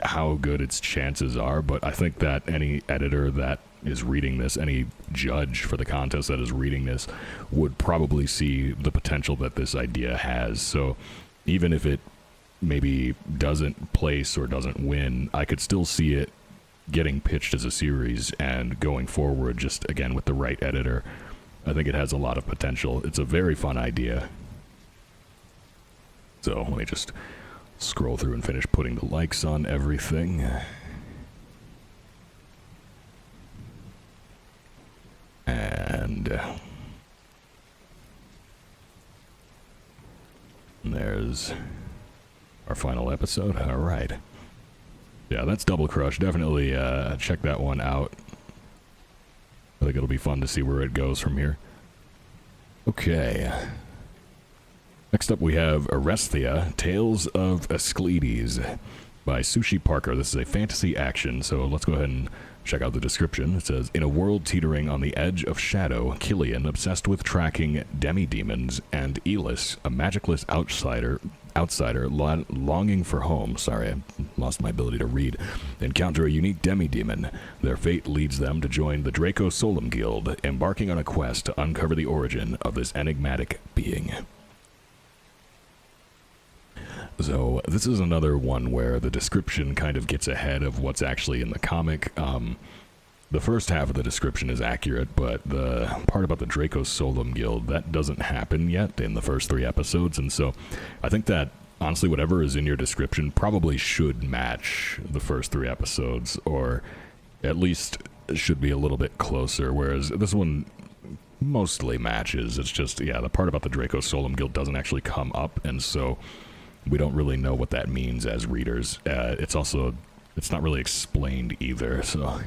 how good its chances are, but I think that any editor that is reading this, any judge for the contest that is reading this, would probably see the potential that this idea has. So even if it maybe doesn't place or doesn't win, I could still see it getting pitched as a series and going forward, just again with the right editor. I think it has a lot of potential. It's a very fun idea. So let me just scroll through and finish putting the likes on everything. And there's our final episode. All right. Yeah, that's Double Crush. Definitely check that one out. I think it'll be fun to see where it goes from here. Okay. Next up we have Aresthia, Tales of Ascledes by Sushi Parker. This is a fantasy action, so let's go ahead and check out the description. It says, in a world teetering on the edge of shadow, Killian, obsessed with tracking demi-demons, and Elis, a magicless outsider longing for home, sorry, I lost my ability to read, encounter a unique demi-demon. Their fate leads them to join the Draco Solum Guild, embarking on a quest to uncover the origin of this enigmatic being. So this is another one where the description kind of gets ahead of what's actually in the comic. The first half of the description is accurate, but the part about the Draco Solum Guild, that doesn't happen yet in the first 3 episodes, and so I think that, honestly, whatever is in your description probably should match the first 3 episodes, or at least should be a little bit closer, whereas this one mostly matches. It's just, yeah, the part about the Draco Solum Guild doesn't actually come up, and so we don't really know what that means as readers. It's not really explained either, so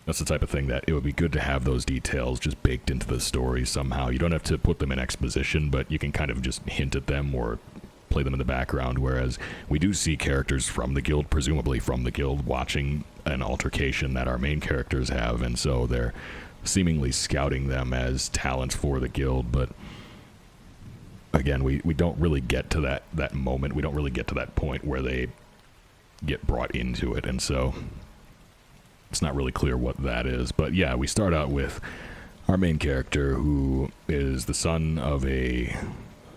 that's the type of thing that it would be good to have those details just baked into the story somehow. You don't have to put them in exposition, but you can kind of just hint at them or play them in the background, whereas we do see characters from the guild, presumably from the guild, watching an altercation that our main characters have, and so they're seemingly scouting them as talents for the guild, but again, we don't really get to that moment. We don't really get to that point where they get brought into it, and so it's not really clear what that is. But yeah, we start out with our main character, who is the son of a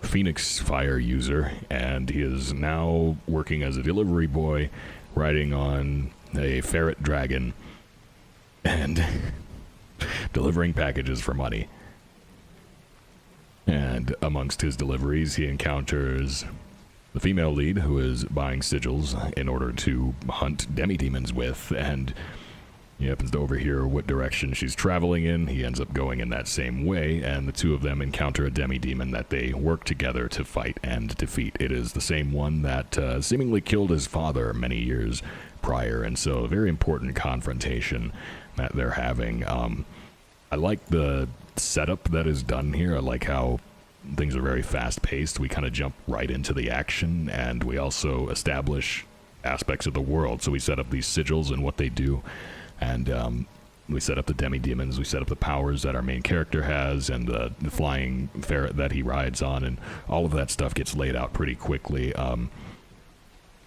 Phoenix Fire user, and he is now working as a delivery boy, riding on a ferret dragon and delivering packages for money. And amongst his deliveries, he encounters the female lead, who is buying sigils in order to hunt demi-demons with, and he happens to overhear what direction she's traveling in. He ends up going in that same way, and the two of them encounter a demi-demon that they work together to fight and defeat. It is the same one that seemingly killed his father many years prior, and so a very important confrontation that they're having. I like the setup that is done here. I like how things are very fast-paced. We kind of jump right into the action, and we also establish aspects of the world. So we set up these sigils and what they do, and we set up the demi-demons, we set up the powers that our main character has, and the flying ferret that he rides on, and all of that stuff gets laid out pretty quickly.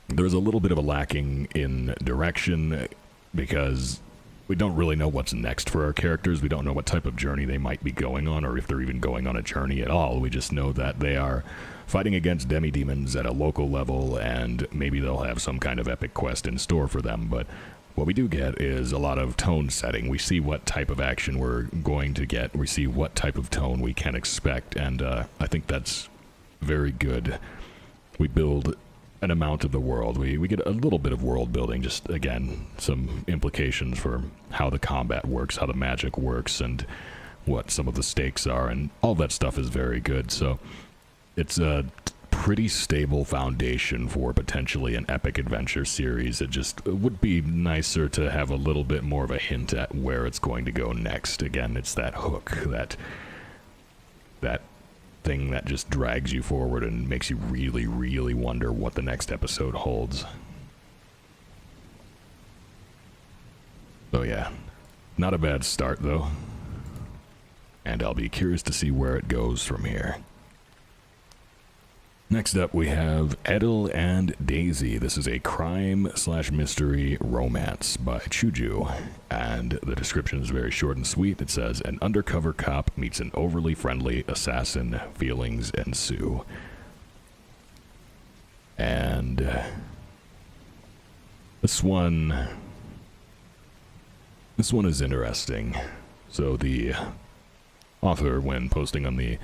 There's a little bit of a lacking in direction, because we don't really know what's next for our characters. We don't know what type of journey they might be going on, or if they're even going on a journey at all. We just know that they are fighting against demi-demons at a local level, and maybe they'll have some kind of epic quest in store for them. But what we do get is a lot of tone setting. We see what type of action we're going to get. We see what type of tone we can expect, and I think that's very good. We build an amount of the world. We get a little bit of world building, just, again, some implications for how the combat works, how the magic works, and what some of the stakes are, and all that stuff is very good. So it's a pretty stable foundation for potentially an epic adventure series. It just would be nicer to have a little bit more of a hint at where it's going to go next. Again, it's that hook, that thing that just drags you forward and makes you really, really wonder what the next episode holds. So yeah, not a bad start though. And I'll be curious to see where it goes from here. Next up we have Edel and Daisy. This is a crime/mystery romance by Chuju, and the description is very short and sweet. It says, an undercover cop meets an overly friendly assassin, feelings ensue. And this one is interesting. So the author, when posting on the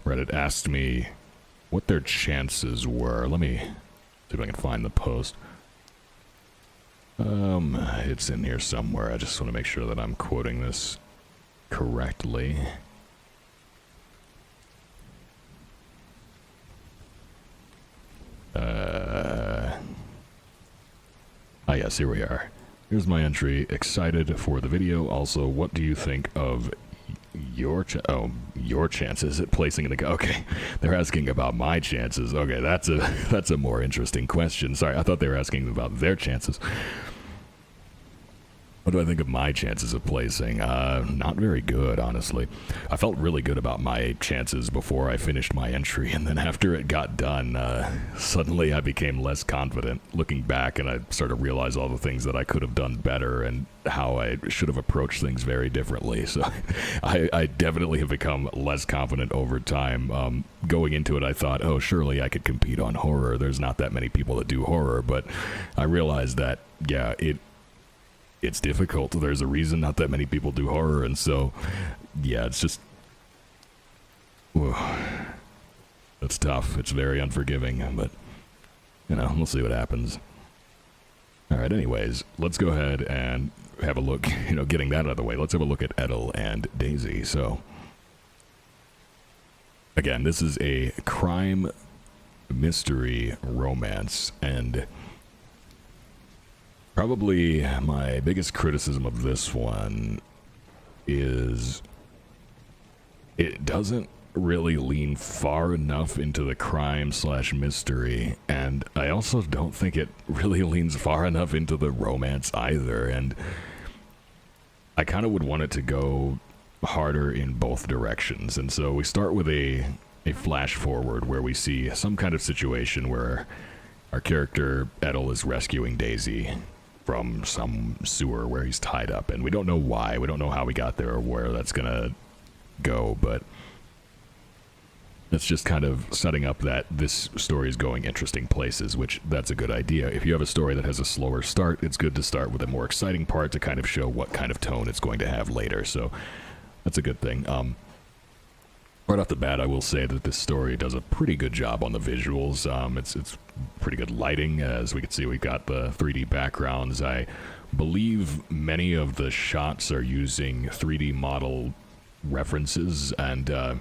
Reddit, asked me what their chances were. Let me see if I can find the post. It's in here somewhere. I just want to make sure that I'm quoting this correctly. Yes, here we are. Here's my entry. Excited for the video. Also, what do you think of your chances at placing in the... Okay, they're asking about my chances. Okay, that's a more interesting question. Sorry, I thought they were asking about their chances. What do I think of my chances of placing? Not very good, honestly. I felt really good about my chances before I finished my entry, and then after it got done, suddenly I became less confident. Looking back, and I started to realize all the things that I could have done better and how I should have approached things very differently. So I definitely have become less confident over time. Going into it, I thought, oh, surely I could compete on horror. There's not that many people that do horror, but I realized that, yeah, it's difficult. There's a reason not that many people do horror, and so, yeah, it's just... It's tough. It's very unforgiving, but, you know, we'll see what happens. Alright, anyways, let's go ahead and have a look, getting that out of the way, let's have a look at Edel and Daisy. So, again, this is a crime mystery romance, and probably my biggest criticism of this one is it doesn't really lean far enough into the crime/mystery, and I also don't think it really leans far enough into the romance either, and I kind of would want it to go harder in both directions. And so we start with a flash forward where we see some kind of situation where our character Edel is rescuing Daisy from some sewer where he's tied up, and we don't know why, we don't know how we got there or where that's gonna go, but it's just kind of setting up that this story is going interesting places, which that's a good idea. If you have a story that has a slower start, it's good to start with a more exciting part to kind of show what kind of tone it's going to have later, so that's a good thing. Right off the bat, I will say that this story does a pretty good job on the visuals. It's pretty good lighting. As we can see, we've got the 3D backgrounds. I believe many of the shots are using 3D model references, and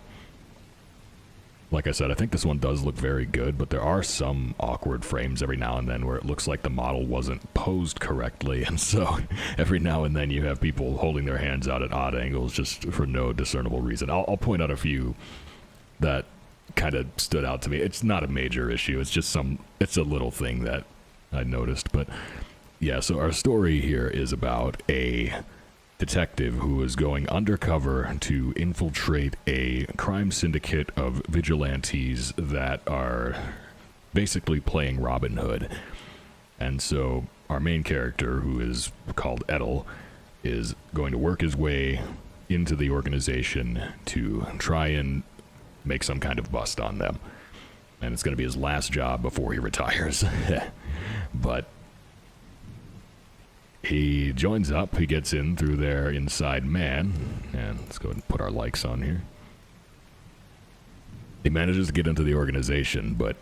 like I said, I think this one does look very good, but there are some awkward frames every now and then where it looks like the model wasn't posed correctly, and so every now and then you have people holding their hands out at odd angles just for no discernible reason. I'll point out a few that kind of stood out to me. It's not a major issue, it's just it's a little thing that I noticed, but yeah, so our story here is about a detective who is going undercover to infiltrate a crime syndicate of vigilantes that are basically playing Robin Hood. And so our main character, who is called Edel, is going to work his way into the organization to try and make some kind of bust on them. And it's going to be his last job before he retires. But he joins up, he gets in through their inside man, and let's go ahead and put our likes on here. He manages to get into the organization, but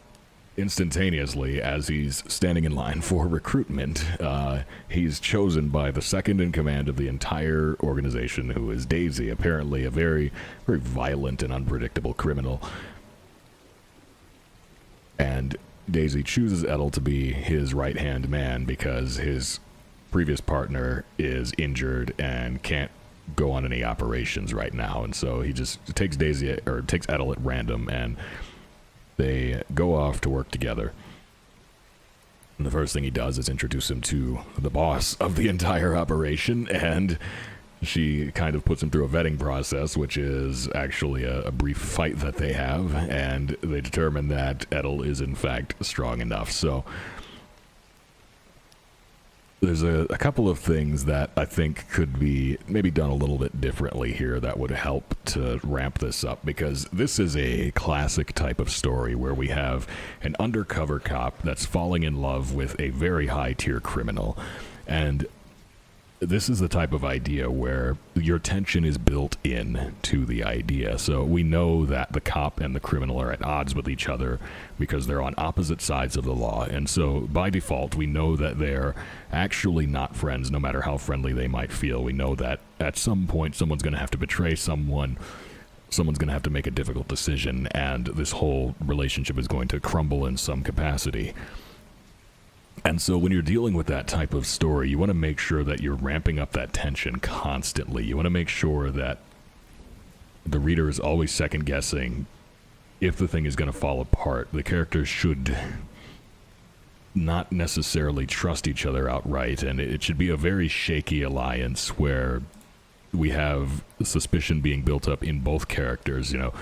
instantaneously, as he's standing in line for recruitment, he's chosen by the second in command of the entire organization, who is Daisy, apparently a very, very violent and unpredictable criminal. And Daisy chooses Edel to be his right-hand man because his previous partner is injured and can't go on any operations right now, and so he just takes Edel at random, and they go off to work together. And the first thing he does is introduce him to the boss of the entire operation, and she kind of puts him through a vetting process, which is actually a brief fight that they have, and they determine that Edel is in fact strong enough. So there's a couple of things that I think could be maybe done a little bit differently here that would help to ramp this up, because this is a classic type of story where we have an undercover cop that's falling in love with a very high-tier criminal, and this is the type of idea where your tension is built in to the idea. So we know that the cop and the criminal are at odds with each other because they're on opposite sides of the law. And so by default, we know that they're actually not friends, no matter how friendly they might feel. We know that at some point, someone's going to have to betray someone. Someone's going to have to make a difficult decision, and this whole relationship is going to crumble in some capacity. And so when you're dealing with that type of story, you want to make sure that you're ramping up that tension constantly. You want to make sure that the reader is always second-guessing if the thing is going to fall apart. The characters should not necessarily trust each other outright, and it should be a very shaky alliance where we have suspicion being built up in both characters. You know,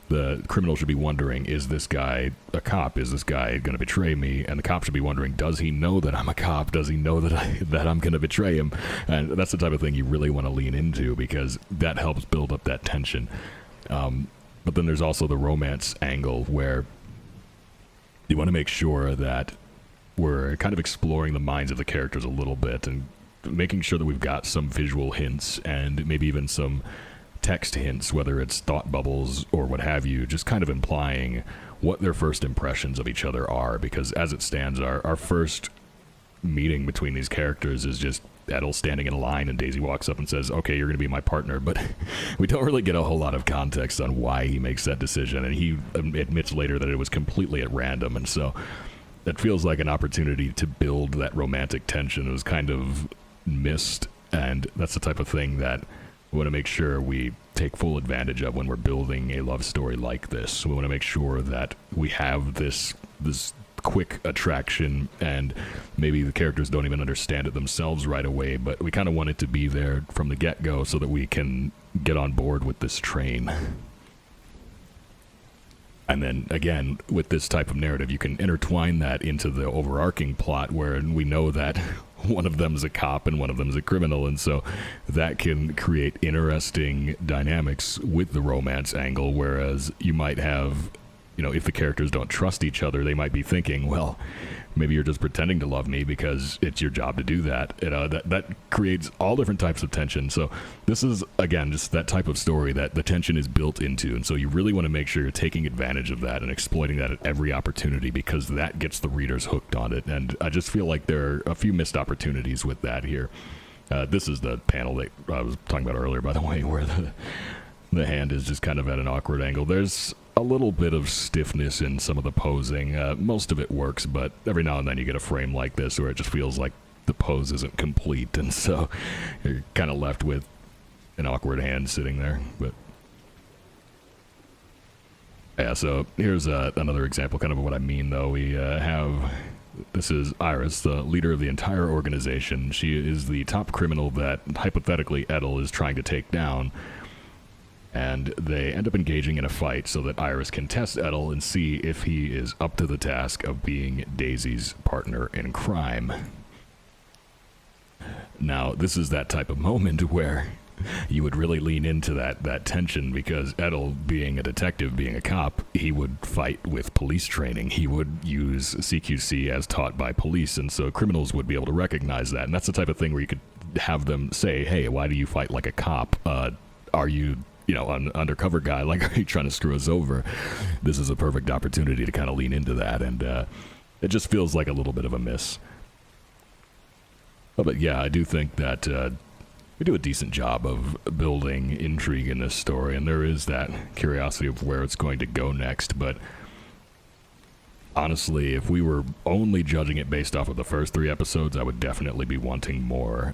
the criminal should be wondering, is this guy a cop? Is this guy going to betray me? And the cop should be wondering, does he know that I'm a cop? Does he know that I'm going to betray him? And that's the type of thing you really want to lean into, because that helps build up that tension. But then there's also the romance angle, where you want to make sure that we're kind of exploring the minds of the characters a little bit and making sure that we've got some visual hints and maybe even some text hints, whether it's thought bubbles or what have you, just kind of implying what their first impressions of each other are. Because as it stands, our first meeting between these characters is just Edel standing in a line, and Daisy walks up and says, okay, you're going to be my partner. But we don't really get a whole lot of context on why he makes that decision, and he admits later that it was completely at random. And so it feels like an opportunity to build that romantic tension. It was kind of missed, and that's the type of thing that we want to make sure we take full advantage of when we're building a love story like this. We want to make sure that we have this quick attraction, and maybe the characters don't even understand it themselves right away, but we kind of want it to be there from the get-go so that we can get on board with this train. And then, again, with this type of narrative, you can intertwine that into the overarching plot, where we know that one of them is a cop and one of them is a criminal, and so that can create interesting dynamics with the romance angle, whereas you might have, you know, if the characters don't trust each other, they might be thinking, well, maybe you're just pretending to love me because it's your job to do that. You know, that creates all different types of tension. So this is, again, just that type of story that the tension is built into, and so you really want to make sure you're taking advantage of that and exploiting that at every opportunity, because that gets the readers hooked on it. And I just feel like there are a few missed opportunities with that here. This is the panel that I was talking about earlier, by the way, where the hand is just kind of at an awkward angle. There's a little bit of stiffness in some of the posing. Most of it works, but every now and then you get a frame like this where it just feels like the pose isn't complete, and so you're kind of left with an awkward hand sitting there. But yeah, so here's another example, kind of what I mean, though. We this is Iris, the leader of the entire organization. She is the top criminal that, hypothetically, Edel is trying to take down. And they end up engaging in a fight so that Iris can test Edel and see if he is up to the task of being Daisy's partner in crime. Now, this is that type of moment where you would really lean into that tension, because Edel, being a detective, being a cop, he would fight with police training. He would use CQC as taught by police, and so criminals would be able to recognize that. And that's the type of thing where you could have them say, hey, why do you fight like a cop? Are you an undercover guy, like, are you trying to screw us over? This is a perfect opportunity to kind of lean into that, and it just feels like a little bit of a miss. But yeah, I do think that we do a decent job of building intrigue in this story, and there is that curiosity of where it's going to go next, but honestly, if we were only judging it based off of the first 3 episodes, I would definitely be wanting more.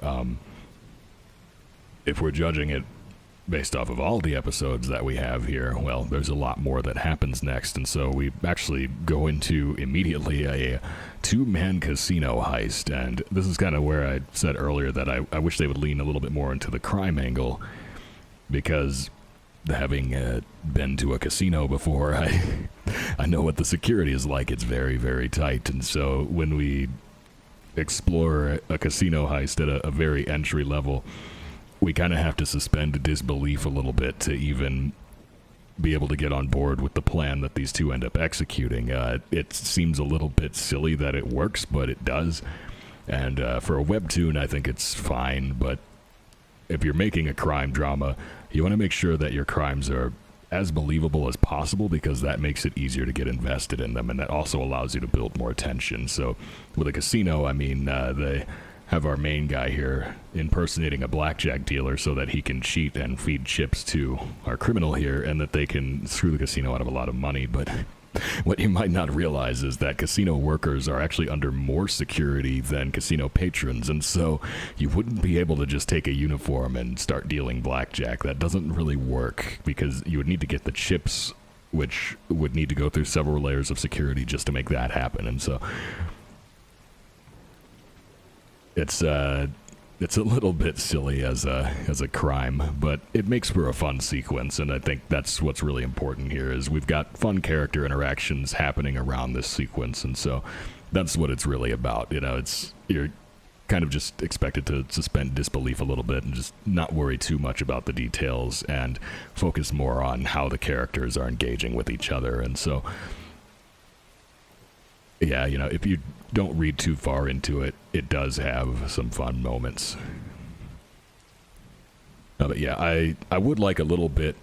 If we're judging it based off of all the episodes that we have here, well, there's a lot more that happens next, and so we actually go into immediately a 2-man casino heist, and this is kind of where I said earlier that I wish they would lean a little bit more into the crime angle, because having been to a casino before, I know what the security is like. It's very, very tight, and so when we explore a casino heist at a very entry level, we kind of have to suspend disbelief a little bit to even be able to get on board with the plan that these two end up executing. It seems a little bit silly that it works, but it does. And for a webtoon, I think it's fine, but if you're making a crime drama, you want to make sure that your crimes are as believable as possible, because that makes it easier to get invested in them, and that also allows you to build more tension. So with a casino, I mean, they have our main guy here impersonating a blackjack dealer so that he can cheat and feed chips to our criminal here, and that they can screw the casino out of a lot of money. But what you might not realize is that casino workers are actually under more security than casino patrons, and so you wouldn't be able to just take a uniform and start dealing blackjack. That doesn't really work, because you would need to get the chips, which would need to go through several layers of security just to make that happen. And so it's a little bit silly as a crime, but it makes for a fun sequence, and I think that's what's really important here, is we've got fun character interactions happening around this sequence, and so that's what it's really about. You're kind of just expected to suspend disbelief a little bit and just not worry too much about the details and focus more on how the characters are engaging with each other. And so yeah, if you don't read too far into it, it does have some fun moments. But yeah, I would like a little bit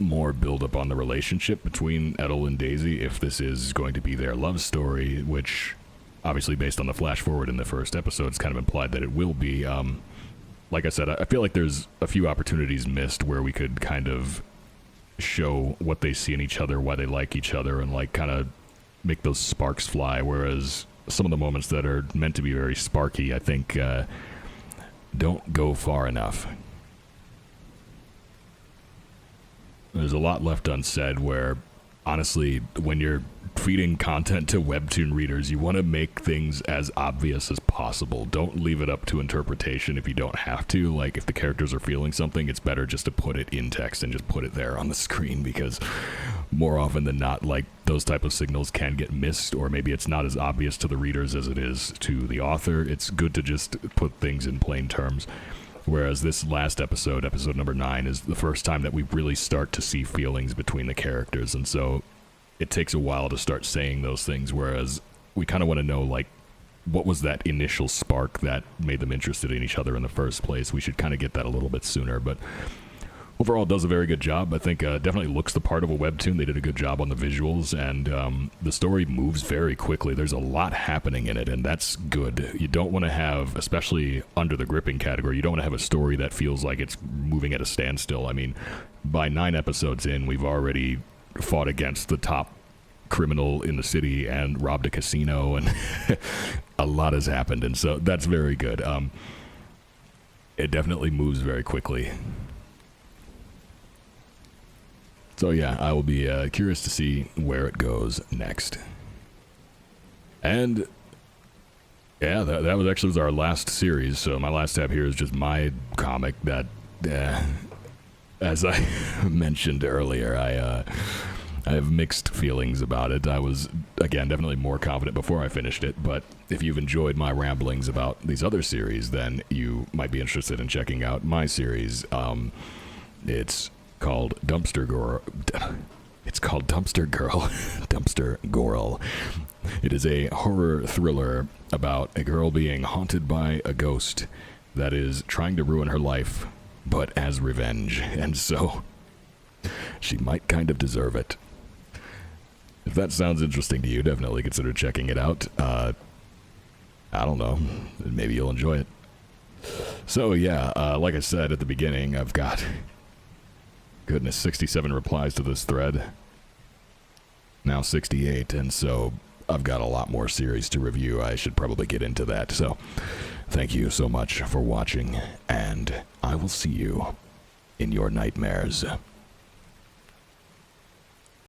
more build up on the relationship between Edel and Daisy if this is going to be their love story, which obviously based on the flash forward in the first episode, it's kind of implied that it will be. Like I said, I feel like there's a few opportunities missed where we could kind of show what they see in each other, why they like each other, and like kind of make those sparks fly, whereas some of the moments that are meant to be very sparky, I think, don't go far enough. There's a lot left unsaid where, honestly, when you're feeding content to webtoon readers, you want to make things as obvious as possible. Don't leave it up to interpretation if you don't have to. Like, if the characters are feeling something, it's better just to put it in text and just put it there on the screen, because more often than not, like, those type of signals can get missed, or maybe it's not as obvious to the readers as it is to the author. It's good to just put things in plain terms. Whereas this last episode, episode number 9, is the first time that we really start to see feelings between the characters, and so it takes a while to start saying those things, whereas we kind of want to know, like, what was that initial spark that made them interested in each other in the first place. We should kind of get that a little bit sooner, but overall, it does a very good job. I think definitely looks the part of a webtoon. They did a good job on the visuals, and the story moves very quickly. There's a lot happening in it, and that's good. You don't want to have, especially under the gripping category, you don't want to have a story that feels like it's moving at a standstill. I mean, by 9 episodes in, we've already fought against the top criminal in the city and robbed a casino, and a lot has happened, and so that's very good. It definitely moves very quickly. So yeah, I will be curious to see where it goes next. And yeah, that was our last series. So my last tab here is just my comic that, as I mentioned earlier, I have mixed feelings about it. I was, again, definitely more confident before I finished it, but if you've enjoyed my ramblings about these other series, then you might be interested in checking out my series. It's called Dumpster Girl. It's called Dumpster Girl. Dumpster Girl. It is a horror thriller about a girl being haunted by a ghost that is trying to ruin her life, but as revenge. And so She might kind of deserve it. If that sounds interesting to you, definitely consider checking it out. I don't know. Maybe you'll enjoy it. So, yeah, like I said at the beginning, I've got, goodness, 67 replies to this thread. Now 68, and so I've got a lot more series to review. I should probably get into that. So, thank you so much for watching, and I will see you in your nightmares.